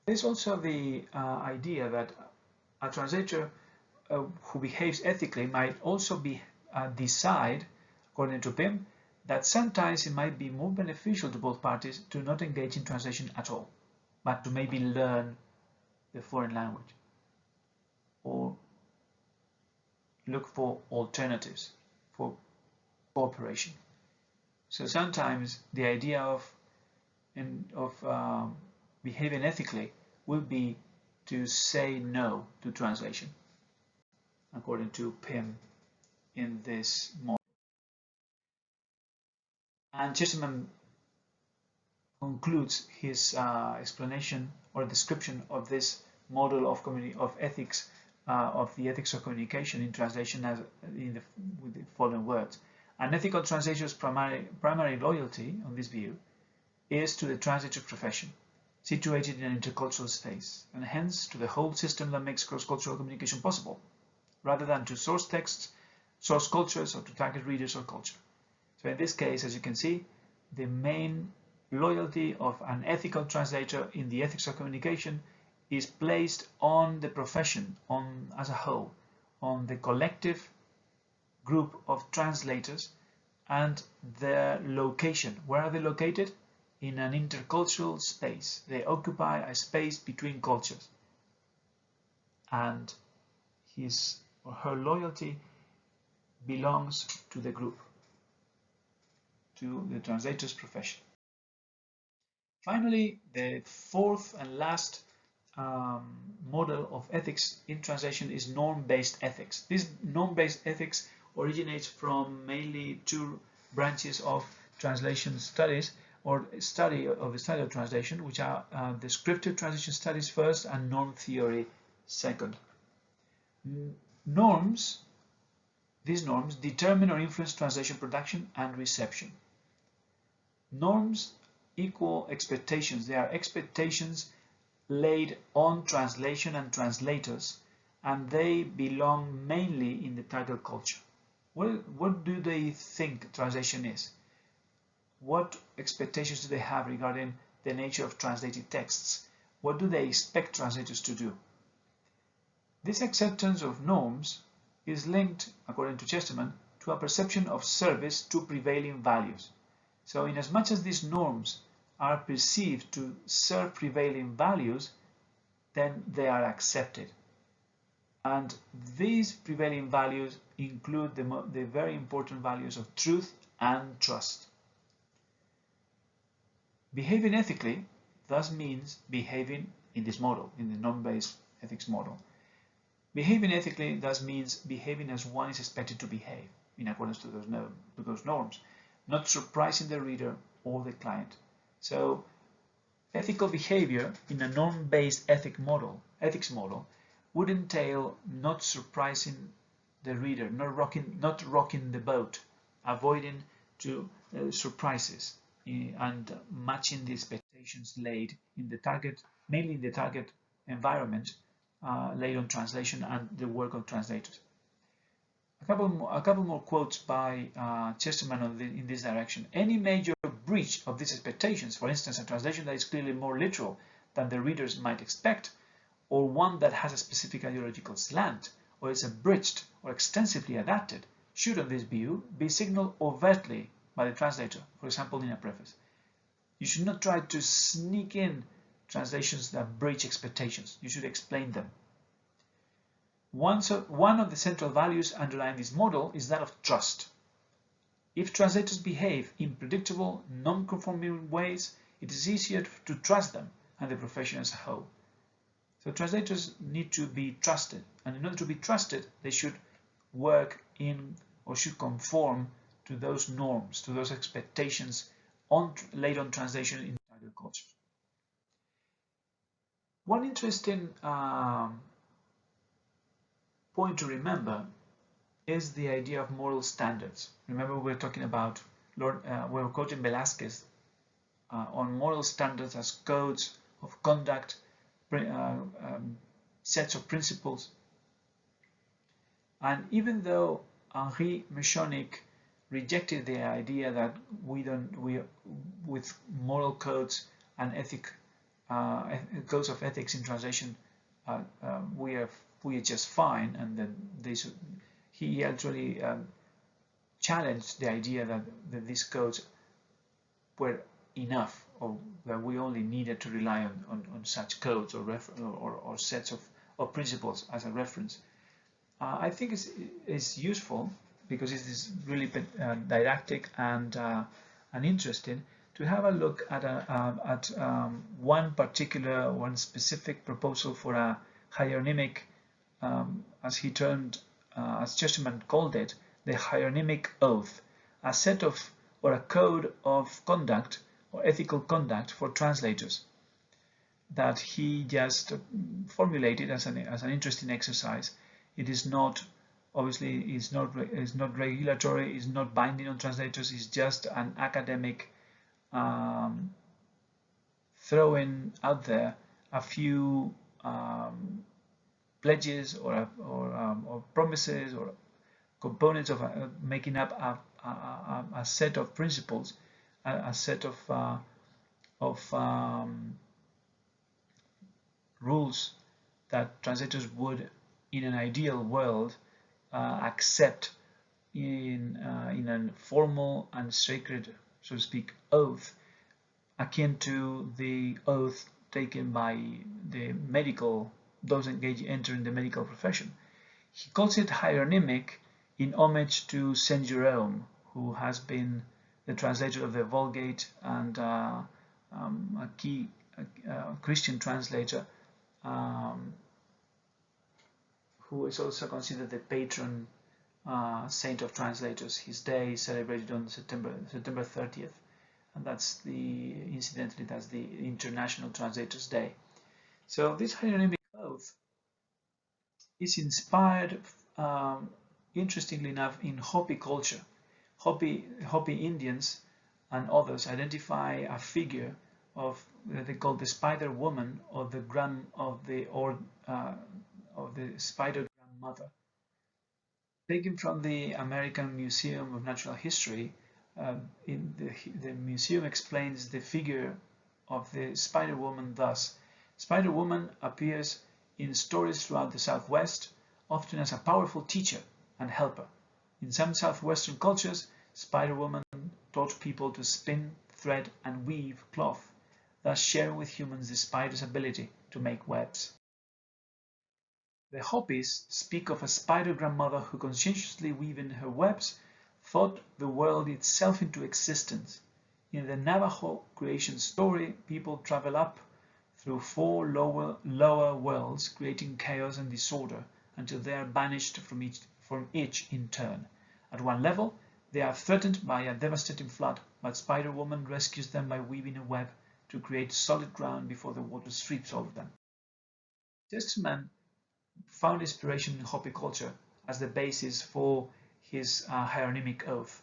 There's also the idea that a translator who behaves ethically might also decide, according to Pym, that sometimes it might be more beneficial to both parties to not engage in translation at all, but to maybe learn the foreign language or look for alternatives for cooperation. So sometimes the idea of behaving ethically will be to say no to translation, according to Pym in this model. And Chesterman concludes his explanation or description of this model of ethics, of the ethics of communication in translation with the following words. An ethical translator's primary loyalty, on this view, is to the translator profession, situated in an intercultural space, and hence to the whole system that makes cross-cultural communication possible, rather than to source texts, source cultures, or to target readers or culture. So in this case, as you can see, the main loyalty of an ethical translator in the ethics of communication is placed on the profession as a whole, on the collective group of translators and their location. Where are they located? In an intercultural space. They occupy a space between cultures. And his or her loyalty belongs to the group, to the translator's profession. Finally, the fourth and last model of ethics in translation is norm-based ethics. This norm-based ethics originates from mainly two branches of translation studies, or the study of translation, which are descriptive translation studies first and norm theory second. These norms determine or influence translation production and reception. Norms equal expectations. They are expectations laid on translation and translators, and they belong mainly in the target culture. What do they think translation is? What expectations do they have regarding the nature of translated texts? What do they expect translators to do? This acceptance of norms is linked, according to Chesterman, to a perception of service to prevailing values. So inasmuch as these norms are perceived to serve prevailing values, then they are accepted. And these prevailing values include the very important values of truth and trust. Behaving ethically thus means behaving in this model, in the norm-based ethics model. Behaving ethically thus means behaving as one is expected to behave, in accordance to those norms, not surprising the reader or the client. So, ethical behavior in a norm-based ethics model would entail not surprising the reader, not rocking the boat, avoiding surprises, and matching the expectations laid in the target, mainly in the target environment, laid on translation and the work of translators. A couple more quotes by Chesterman in this direction. Any major breach of these expectations, for instance, a translation that is clearly more literal than the readers might expect, or one that has a specific ideological slant, or is abridged or extensively adapted, should, on this view, be signaled overtly by the translator, for example, in a preface. You should not try to sneak in translations that breach expectations. You should explain them. One of the central values underlying this model is that of trust. If translators behave in predictable, non-conforming ways, it is easier to trust them and the profession as a whole. So translators need to be trusted, and in order to be trusted, they should work in or should conform to those norms, to those expectations laid on translation in target culture. One interesting point to remember is the idea of moral standards. Remember, we were talking about we were quoting Velázquez on moral standards as codes of conduct, sets of principles. And even though Henri Mechanic rejected the idea that with moral codes and codes of ethics in translation, we are just fine, and then he actually challenged the idea that these codes were enough, or that we only needed to rely on such codes or sets of principles as a reference. I think it's useful because it is really didactic and interesting to have a look at one specific proposal for a hieronymic, as Chesterman called it, the hieronymic oath, a set of or a code of conduct or ethical conduct for translators that he just formulated as an interesting exercise. It is not, obviously, is not regulatory, is not binding on translators. It's just an academic throwing out there a few pledges or promises or components of making up a set of principles, a set of rules that translators would, in an ideal world, accept in a formal and sacred, so to speak, oath, akin to the oath taken by those entering the medical profession. He calls it hieronymic in homage to Saint Jerome, who has been the translator of the Vulgate and a key Christian translator, who is also considered the patron saint of translators. His day is celebrated on September 30th, and incidentally that's the International Translators Day. So this hieronymic oath is inspired, interestingly enough, in Hopi culture. Hopi Indians and others identify a figure of that they call the Spider Woman, or the Spider Grandmother. Taken from the American Museum of Natural History, the museum explains the figure of the Spider Woman thus: Spider Woman appears in stories throughout the Southwest, often as a powerful teacher and helper. In some Southwestern cultures, Spider Woman taught people to spin, thread, and weave cloth, thus sharing with humans the spider's ability to make webs. The Hopis speak of a spider grandmother who, conscientiously weaving her webs, thought the world itself into existence. In the Navajo creation story, people travel up through 4 lower worlds, creating chaos and disorder until they are banished from each in turn. At one level, they are threatened by a devastating flood, but Spider-Woman rescues them by weaving a web to create solid ground before the water sweeps over them. Chesterman found inspiration in Hopi culture as the basis for his hieronymic oath.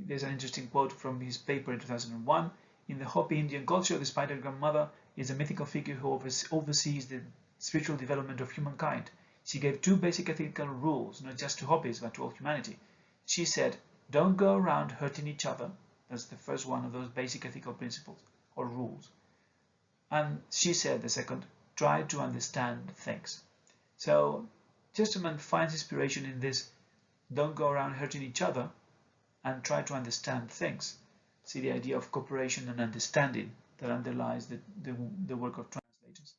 There's an interesting quote from his paper in 2001. In the Hopi Indian culture, the spider grandmother is a mythical figure who oversees the spiritual development of humankind. She gave 2 basic ethical rules, not just to Hopis, but to all humanity. She said, don't go around hurting each other. That's the first one of those basic ethical principles or rules. And she said, the second, try to understand things. So Chesterman finds inspiration in this: don't go around hurting each other and try to understand things. See the idea of cooperation and understanding that underlies the work of translators.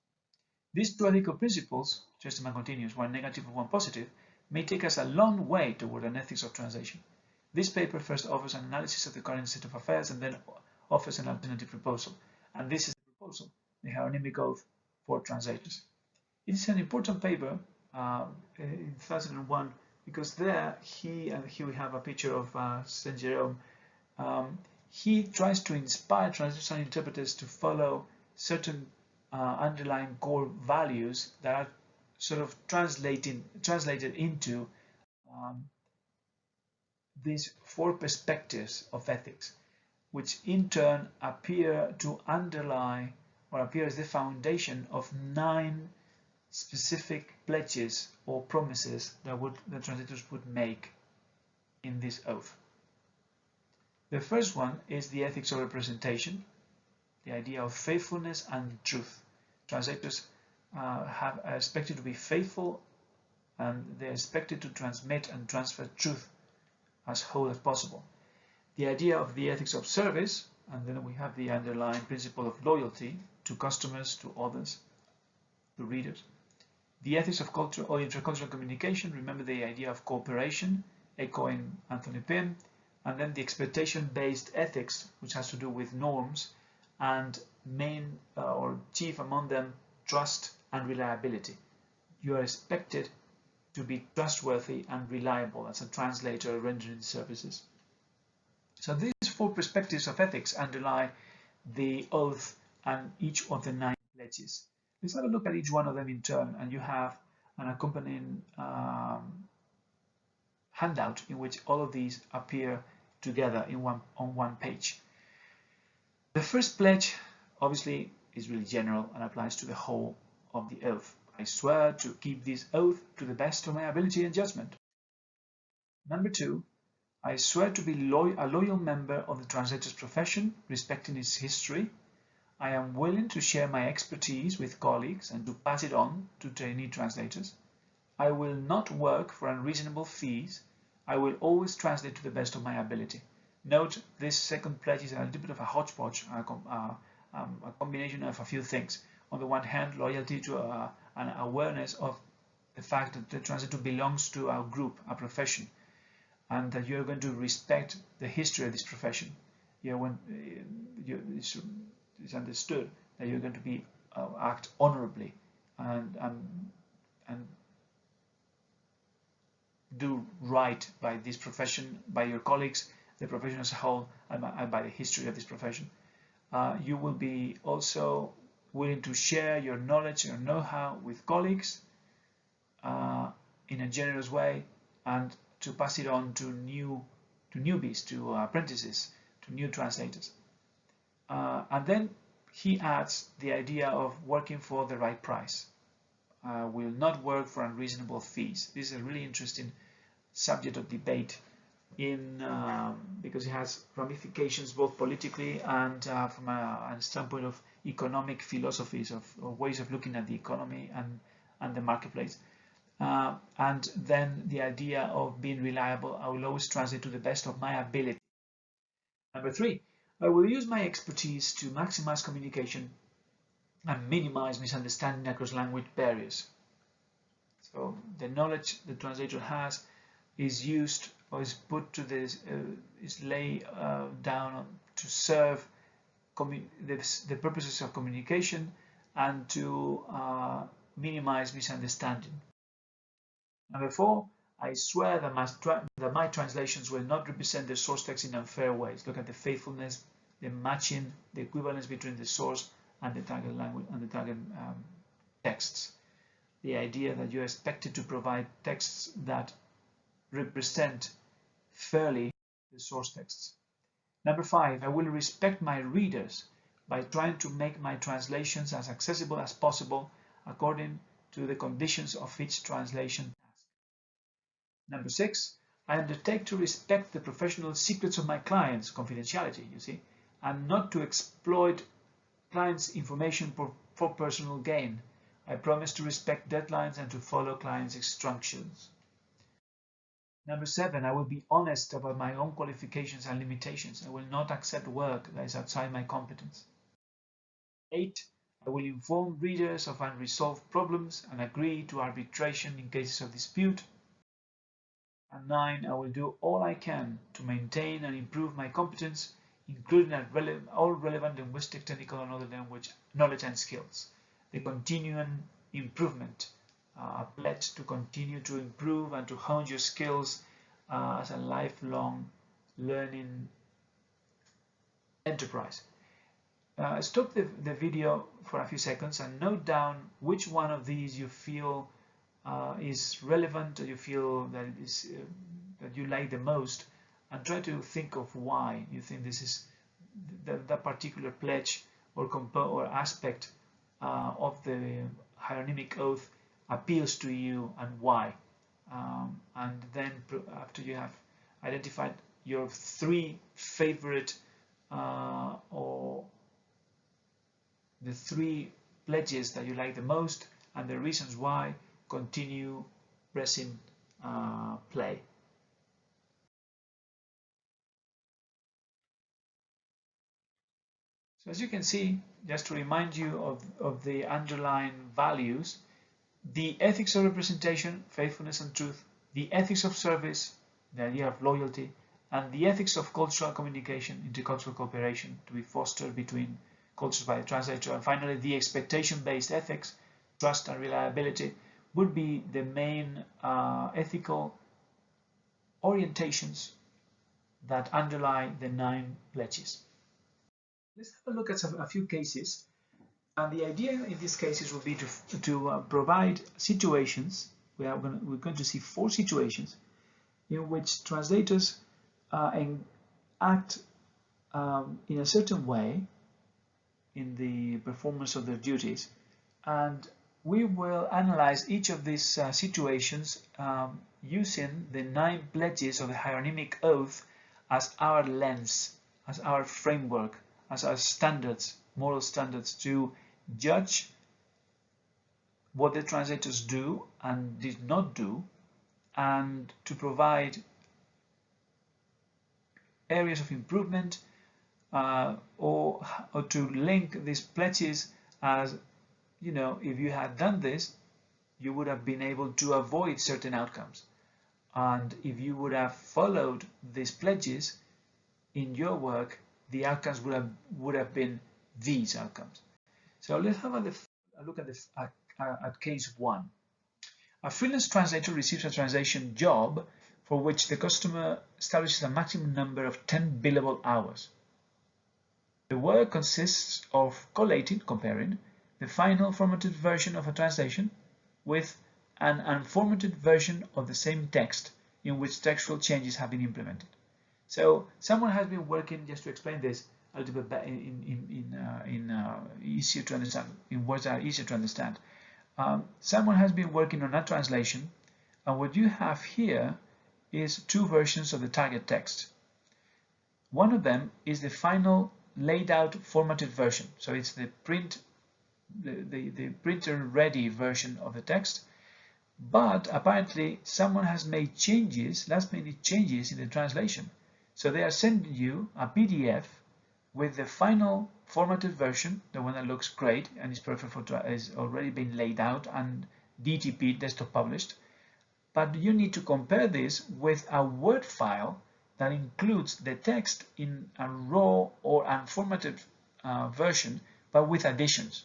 These 2 ethical principles, Chesterman continues, one negative and one positive, may take us a long way toward an ethics of translation. This paper first offers an analysis of the current state of affairs and then offers an alternative proposal. And this is the proposal, the hieronymic oath for translators. It is an important paper in 2001 because there here we have a picture of Saint Jerome. He tries to inspire translators and interpreters to follow certain underlying core values that are sort of translated into um, these 4 perspectives of ethics, which in turn appear to underlie or appear as the foundation of 9 specific pledges or promises that the translators would make in this oath. The first one is the ethics of representation, the idea of faithfulness and truth. Translators are expected to be faithful, and they're expected to transmit and transfer truth as whole as possible. The idea of the ethics of service, and then we have the underlying principle of loyalty to customers, to others, to readers. The ethics of culture or intercultural communication, remember the idea of cooperation, echoing Anthony Pym, and then the expectation-based ethics, which has to do with norms, and main or chief among them, trust and reliability. You are expected to be trustworthy and reliable as a translator rendering services. So these 4 perspectives of ethics underlie the oath and each of the 9 pledges. Let's have a look at each one of them in turn, and you have an accompanying handout in which all of these appear together on one page. The first pledge obviously is really general and applies to the whole of the oath. I swear to keep this oath to the best of my ability and judgment. Number 2, I swear to be a loyal member of the translator's profession, respecting its history. I am willing to share my expertise with colleagues and to pass it on to trainee translators. I will not work for unreasonable fees. I will always translate to the best of my ability. Note, this second pledge is a little bit of a hodgepodge, a combination of a few things. On the one hand, loyalty to an awareness of the fact that the translator belongs to a group, a profession, and that you're going to respect the history of this profession. It's understood that you're going to be act honorably and do right by this profession, by your colleagues, the profession as a whole, and by the history of this profession. You will be also willing to share your knowledge, your know-how with colleagues in a generous way, and to pass it on to newbies, to apprentices, to new translators. And then he adds the idea of working for the right price. Will not work for unreasonable fees. This is a really interesting subject of debate because it has ramifications both politically and from a standpoint of economic philosophies, of ways of looking at the economy and the marketplace. And then the idea of being reliable. I will always translate to the best of my ability. Number 3, I will use my expertise to maximize communication and minimize misunderstanding across language barriers. So the knowledge the translator has is used or is put to this, is laid down to serve the purposes of communication and to minimize misunderstanding. Number 4, I swear that my translations will not represent the source text in unfair ways. Look at the faithfulness, the matching, the equivalence between the source and the target language and the target texts. The idea that you're expected to provide texts that represent fairly the source texts. Number 5, I will respect my readers by trying to make my translations as accessible as possible according to the conditions of each translation task. Number 6, I undertake to respect the professional secrets of my clients, confidentiality, you see, and not to exploit clients' information for personal gain. I promise to respect deadlines and to follow clients' instructions. Number 7, I will be honest about my own qualifications and limitations. I will not accept work that is outside my competence. 8, I will inform readers of unresolved problems and agree to arbitration in cases of dispute. And 9, I will do all I can to maintain and improve my competence, including all relevant linguistic, technical, and other language knowledge and skills. The continuing improvement, a pledge to continue to improve and to hone your skills as a lifelong learning enterprise. stop the video for a few seconds and note down which one of these you feel is relevant, or you feel that it is that you like the most, and try to think of why you think this is that particular pledge or aspect of the hieronymic oath appeals to you, and why. And then after you have identified your 3 favorite or the 3 pledges that you like the most and the reasons why, continue pressing play. So as you can see, just to remind you of the underlying values, the ethics of representation, faithfulness and truth, the ethics of service, the idea of loyalty, and the ethics of cultural communication, intercultural cooperation to be fostered between cultures by the translator, and finally the expectation-based ethics, trust and reliability, would be the main ethical orientations that underlie the 9 pledges. Let's have a look at a few cases, and the idea in these cases will be to provide situations. We're going to see 4 situations in which translators act in a certain way in the performance of their duties, and we will analyze each of these situations using the 9 pledges of the hieronymic oath as our lens, as our framework, as our standards, moral standards, to judge what the translators do and did not do, and to provide areas of improvement, or to link these pledges as, you know, if you had done this, you would have been able to avoid certain outcomes. And if you would have followed these pledges in your work, the outcomes would have been these outcomes. So let's have a look at case 1. A freelance translator receives a translation job for which the customer establishes a maximum number of 10 billable hours. The work consists of collating, comparing, the final formatted version of a translation with an unformatted version of the same text in which textual changes have been implemented. So someone has been working, just to explain this a little bit easier to understand, in words that are easier to understand. Someone has been working on a translation, and what you have here is 2 versions of the target text. One of them is the final laid out formatted version, so it's the printer ready version of the text, but apparently someone has made last minute changes in the translation. So they are sending you a PDF with the final formatted version, the one that looks great and is perfect for is already been laid out and DTP, desktop published. But you need to compare this with a Word file that includes the text in a raw or unformatted version, but with additions.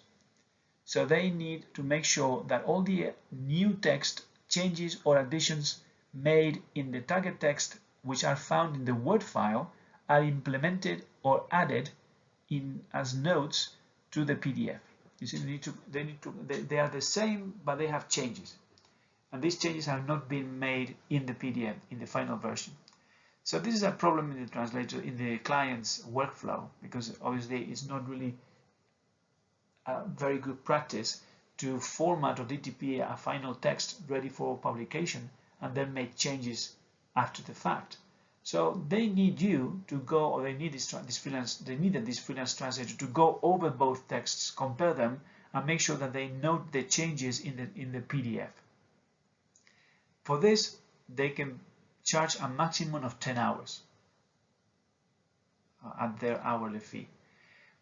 So they need to make sure that all the new text changes or additions made in the target text, which are found in the Word file, are implemented or added in as notes to the PDF. You see, they are the same, but they have changes, and these changes have not been made in the PDF in the final version. So this is a problem in the translator, in the client's workflow, because obviously it's not really a very good practice to format or DTP a final text ready for publication and then make changes after the fact. So they need you to go, or they need this freelance translator to go over both texts, compare them, and make sure that they note the changes in the PDF. For this, they can charge a maximum of 10 hours at their hourly fee.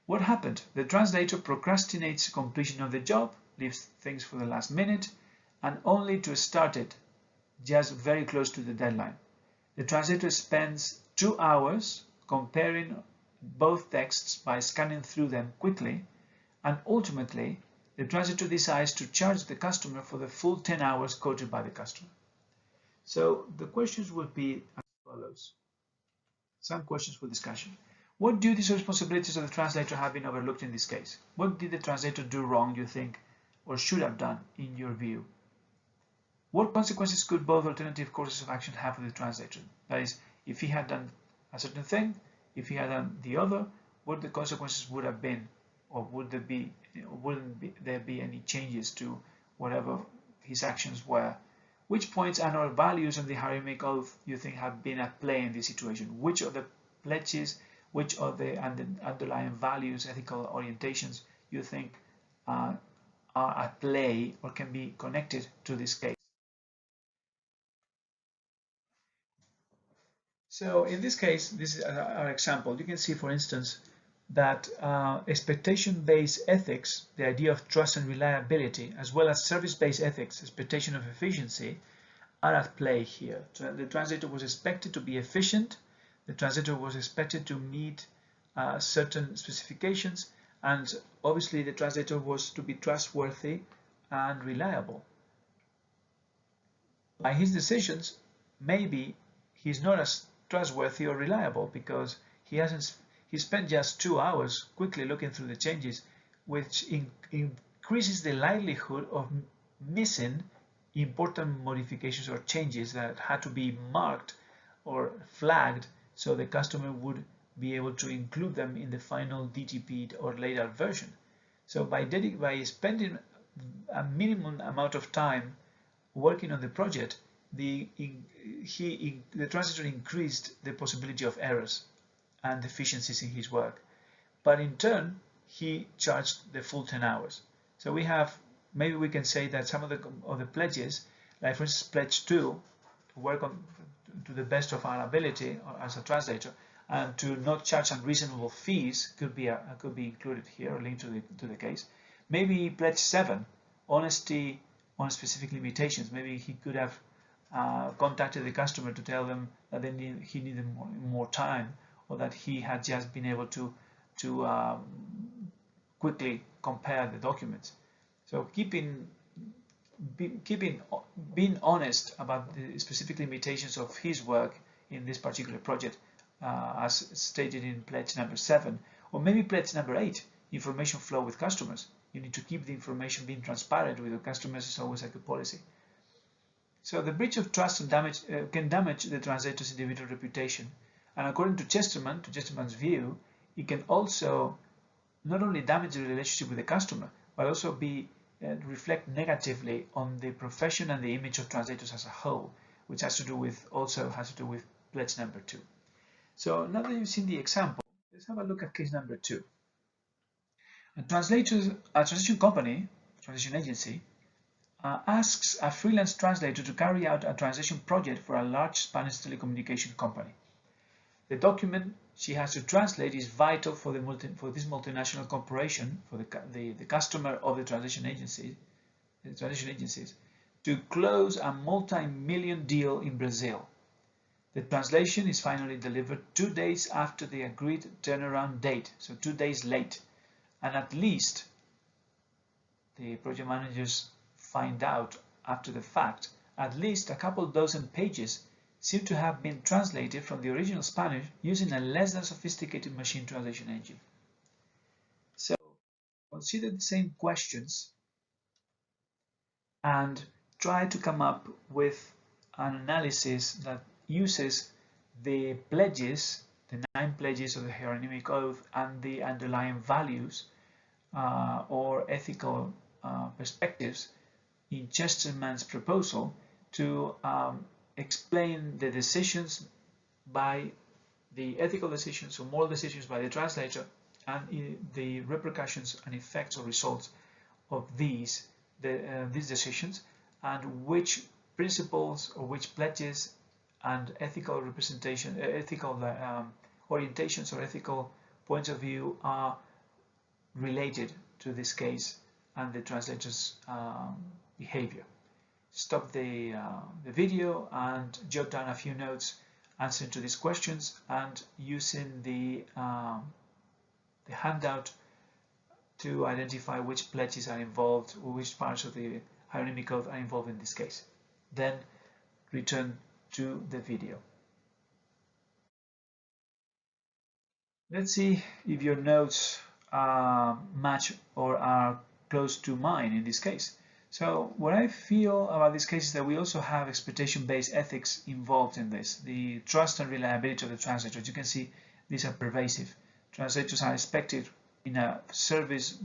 What happened? The translator procrastinates completion of the job, leaves things for the last minute, and only to start it just very close to the deadline. The translator spends 2 hours comparing both texts by scanning through them quickly, and ultimately the translator decides to charge the customer for the full 10 hours quoted by the customer. So the questions would be as follows. Some questions for discussion. What duties or responsibilities of the translator have been overlooked in this case? What did the translator do wrong, you think, or should have done, in your view? What consequences could both alternative courses of action have for the translator? That is, if he had done a certain thing, if he had done the other, what the consequences would have been, or would there be, wouldn't there be any changes to whatever his actions were? Which points and or values on the hierarchical oath you think have been at play in this situation? Which of the pledges, which of the underlying values, ethical orientations you think are at play or can be connected to this case? So in this case, this is our example. You can see, for instance, that expectation-based ethics, the idea of trust and reliability, as well as service-based ethics, expectation of efficiency, are at play here. So the translator was expected to be efficient, the translator was expected to meet certain specifications, and obviously the translator was to be trustworthy and reliable. By his decisions, maybe he's not as trustworthy or reliable because he spent just 2 hours quickly looking through the changes, which increases the likelihood of missing important modifications or changes that had to be marked or flagged so the customer would be able to include them in the final DTP or later version. So by spending a minimum amount of time working on the project, the translator increased the possibility of errors and deficiencies in his work. But in turn, he charged the full 10 hours. So we have, maybe we can say that some of the pledges, like for instance pledge 2, to work on to the best of our ability as a translator, and to not charge unreasonable fees could be included here, linked to the case. Maybe pledge 7, honesty on specific limitations. Maybe he could have contacted the customer to tell them that he needed more time, or that he had just been able to quickly compare the documents. So being honest about the specific limitations of his work in this particular project, as stated in pledge number 7, or maybe pledge number 8, information flow with customers. You need to keep the information being transparent with your customers. Is always a good policy. So the breach of trust can damage the translator's individual reputation, and according to Chesterman's view, it can also not only damage the relationship with the customer, but also reflect negatively on the profession and the image of translators as a whole, which has to do with pledge number 2. So now that you've seen the example, let's have a look at case number 2. A translation company, translation agency, asks a freelance translator to carry out a translation project for a large Spanish telecommunication company. The document she has to translate is vital for this multinational corporation, for the customer of the translation agencies, to close a multi-million deal in Brazil. The translation is finally delivered 2 days after the agreed turnaround date, so 2 days late, and at least the project managers find out after the fact, at least a couple dozen pages seem to have been translated from the original Spanish using a less than sophisticated machine translation engine. So consider the same questions and try to come up with an analysis that uses the pledges, the 9 pledges of the Hieronymic Oath, and the underlying values or ethical perspectives in Chesterman's proposal to explain the decisions by the ethical decisions or moral decisions by the translator, and the repercussions and effects or results of these decisions, and which principles or which pledges and ethical orientations or ethical points of view are related to this case and the translator's behavior. Stop the video and jot down a few notes answering to these questions, and using the handout to identify which pledges are involved or which parts of the Hieronymic Oath are involved in this case. Then return to the video. Let's see if your notes match or are close to mine in this case. So what I feel about this case is that we also have expectation-based ethics involved in this. The trust and reliability of the translators. You can see these are pervasive. Translators are expected in a service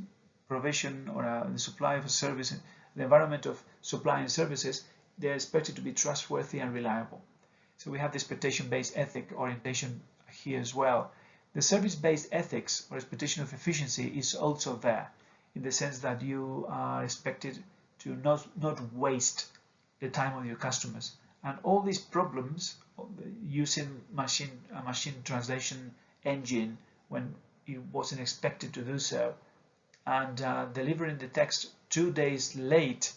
provision or the supply of a service, the environment of supplying services, they're expected to be trustworthy and reliable. So we have the expectation-based ethic orientation here as well. The service-based ethics or expectation of efficiency is also there, in the sense that you are expected to not waste the time of your customers. And all these problems using a machine translation engine when it wasn't expected to do so, and delivering the text 2 days late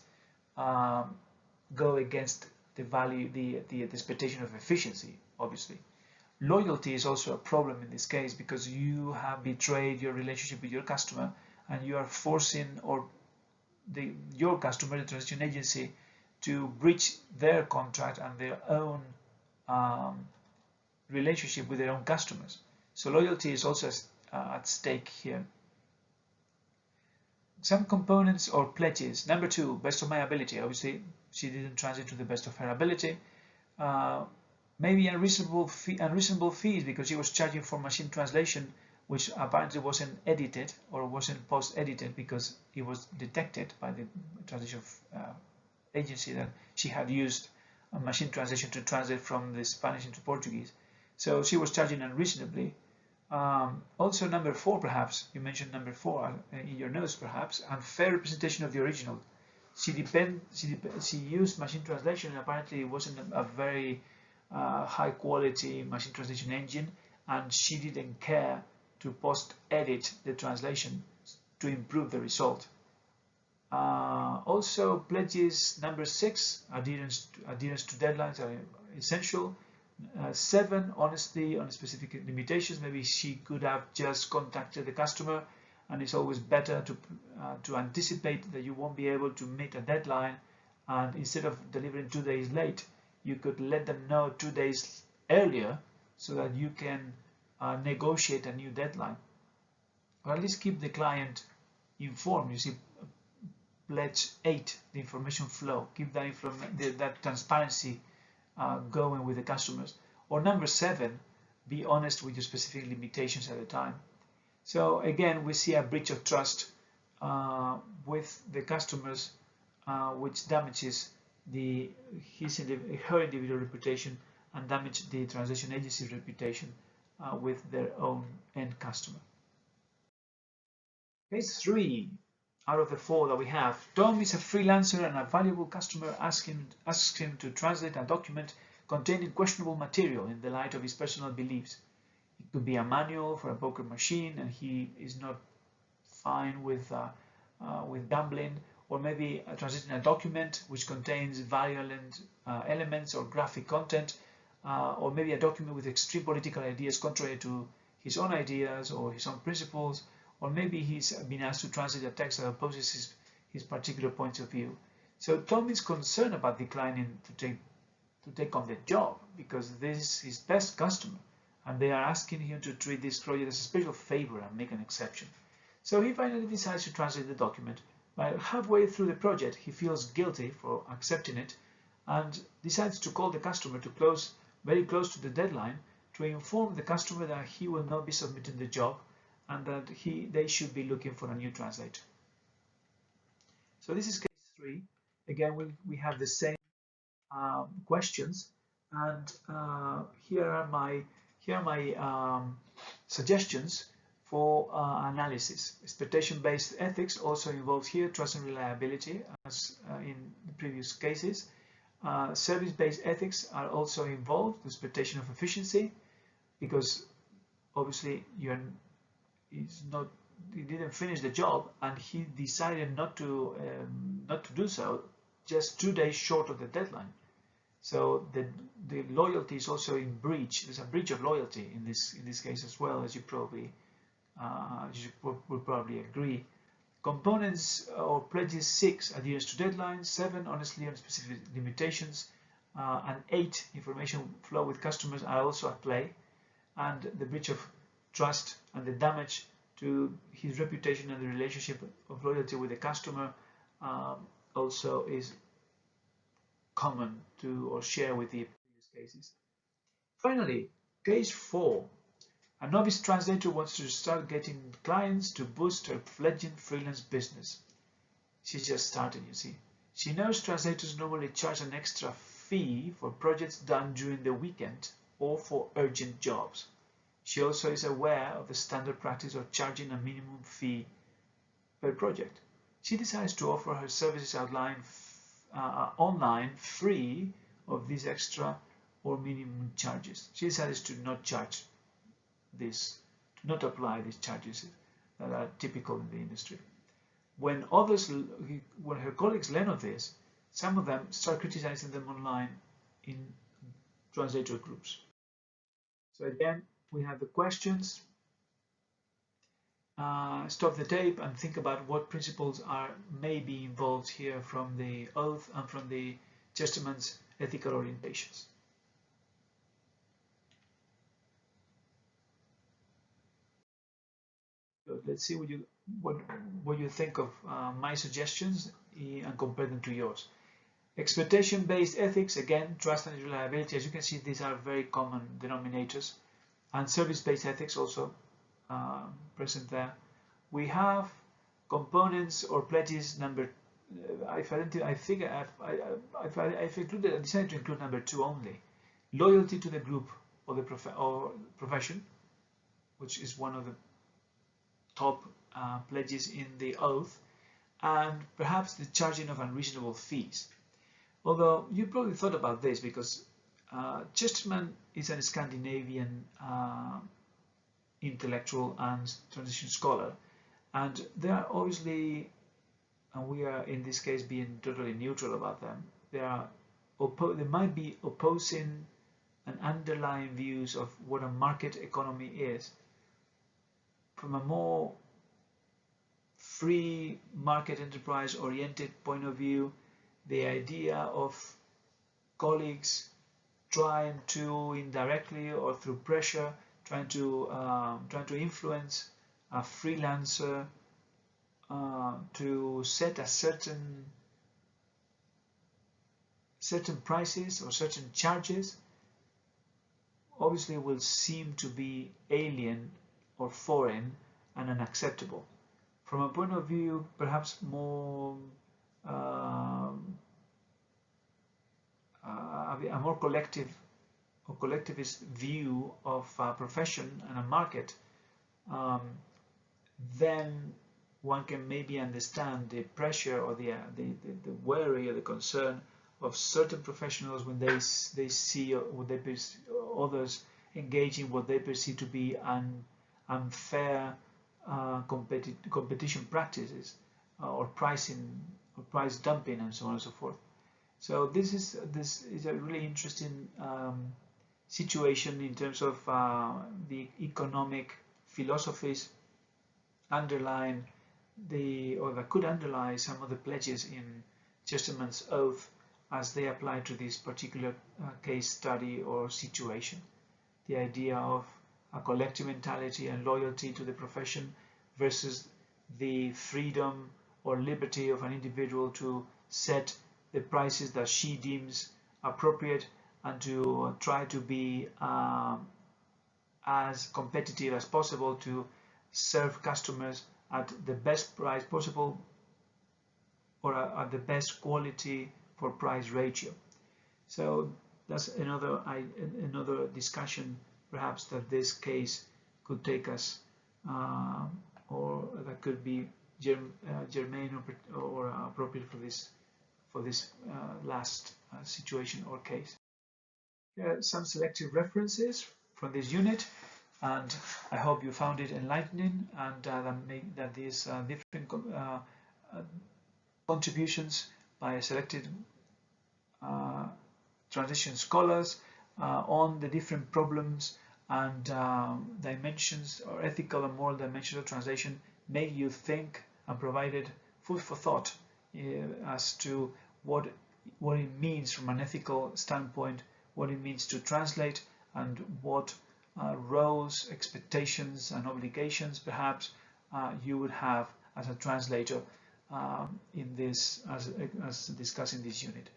go against the value, the expectation of efficiency, obviously. Loyalty is also a problem in this case because you have betrayed your relationship with your customer and you are forcing your customer, the translation agency, to breach their contract and their own relationship with their own customers. So loyalty is also at stake here. Some components or pledges. Number 2, best of my ability. Obviously, she didn't translate to the best of her ability. Maybe unreasonable fees because she was charging for machine translation, which apparently wasn't edited or wasn't post-edited because it was detected by the translation agency that she had used a machine translation to translate from the Spanish into Portuguese. So she was charging unreasonably. Also number 4, perhaps, you mentioned number 4 in your notes, perhaps, unfair representation of the original. She used machine translation and apparently it wasn't a very high quality machine translation engine, and she didn't care to post-edit the translation to improve the result. Also, pledges number 6, adherence to deadlines are essential. 7, honesty on specific limitations. Maybe she could have just contacted the customer, and it's always better to anticipate that you won't be able to meet a deadline, and instead of delivering 2 days late, you could let them know 2 days earlier so that you can negotiate a new deadline, or at least keep the client informed. You see, pledge 8, the information flow, keep that transparency going with the customers. Or number 7, be honest with your specific limitations at the time. So again, we see a breach of trust with the customers, which damages her individual reputation and damage the translation agency's reputation with their own end customer. Case 3 out of the 4 that we have. Tom is a freelancer and a valuable customer asks him to translate a document containing questionable material in the light of his personal beliefs. It could be a manual for a poker machine and he is not fine with gambling, or maybe translating a document which contains violent elements or graphic content, or maybe a document with extreme political ideas contrary to his own ideas or his own principles, or maybe he's been asked to translate a text that opposes his particular point of view. So Tom is concerned about declining to take on the job because this is his best customer and they are asking him to treat this project as a special favor and make an exception. So he finally decides to translate the document, but halfway through the project he feels guilty for accepting it and decides to call the customer very close to the deadline to inform the customer that he will not be submitting the job and that they should be looking for a new translator. So this is case 3. Again, we have the same questions, and here are my suggestions for analysis. Expectation-based ethics also involves here trust and reliability, as in the previous cases. Service-based ethics are also involved, the expectation of efficiency, because obviously he didn't finish the job and he decided not to do so just 2 days short of the deadline. So the loyalty is also in breach. There's a breach of loyalty in this case as well, as you would probably agree. Components or pledges: 6, adherence to deadlines; 7, honestly on specific limitations; and 8, information flow with customers are also at play. And the breach of trust and the damage to his reputation and the relationship of loyalty with the customer also is common to or share with the previous cases. Finally, case 4. A novice translator wants to start getting clients to boost her fledgling freelance business. She's just started, you see. She knows translators normally charge an extra fee for projects done during the weekend or for urgent jobs. She also is aware of the standard practice of charging a minimum fee per project. She decides to offer her services online free of these extra or minimum charges. She decides to not charge this, to not apply these charges that are typical in the industry. When her colleagues learn of this, some of them start criticizing them online in translator groups. So again, we have the questions. Stop the tape and think about what principles may be involved here from the oath and from the testament's ethical orientations. So let's see what you think of my suggestions and compare them to yours. Expectation-based ethics, again, trust and reliability. As you can see, these are very common denominators. And service-based ethics also present there. We have components or pledges number. I've decided to include number 2 only. Loyalty to the group or the profession, which is one of the top pledges in the oath, and perhaps the charging of unreasonable fees. Although you probably thought about this because Chesterman is a Scandinavian intellectual and transition scholar, and they are obviously, and we are in this case being totally neutral about them, they might be opposing and underlying views of what a market economy is from a more free market enterprise oriented point of view. The idea of colleagues trying to indirectly or through pressure trying to influence a freelancer to set a certain prices or certain charges obviously will seem to be alien or foreign and unacceptable. From a point of view perhaps more a more collective or collectivist view of a profession and a market, then one can maybe understand the pressure or the worry or the concern of certain professionals when they see or what they others engage in what they perceive to be unfair competition practices or pricing or price dumping and so on and so forth. So this is a really interesting situation in terms of the economic philosophies underlying that could underlie some of the pledges in Chesterman's oath as they apply to this particular case study or situation. The idea of a collective mentality and loyalty to the profession versus the freedom or liberty of an individual to set the prices that she deems appropriate and to try to be as competitive as possible to serve customers at the best price possible or at the best quality for price ratio. So that's another discussion perhaps that this case could take us or that could be germane or appropriate for this last situation or case. Some selective references from this unit, and I hope you found it enlightening and that these different contributions by selected transition scholars on the different problems and dimensions or ethical and moral dimensions of translation make you think and provided food for thought as to what it means from an ethical standpoint, what it means to translate, and what roles, expectations, and obligations perhaps you would have as a translator in this, as discussed in this unit.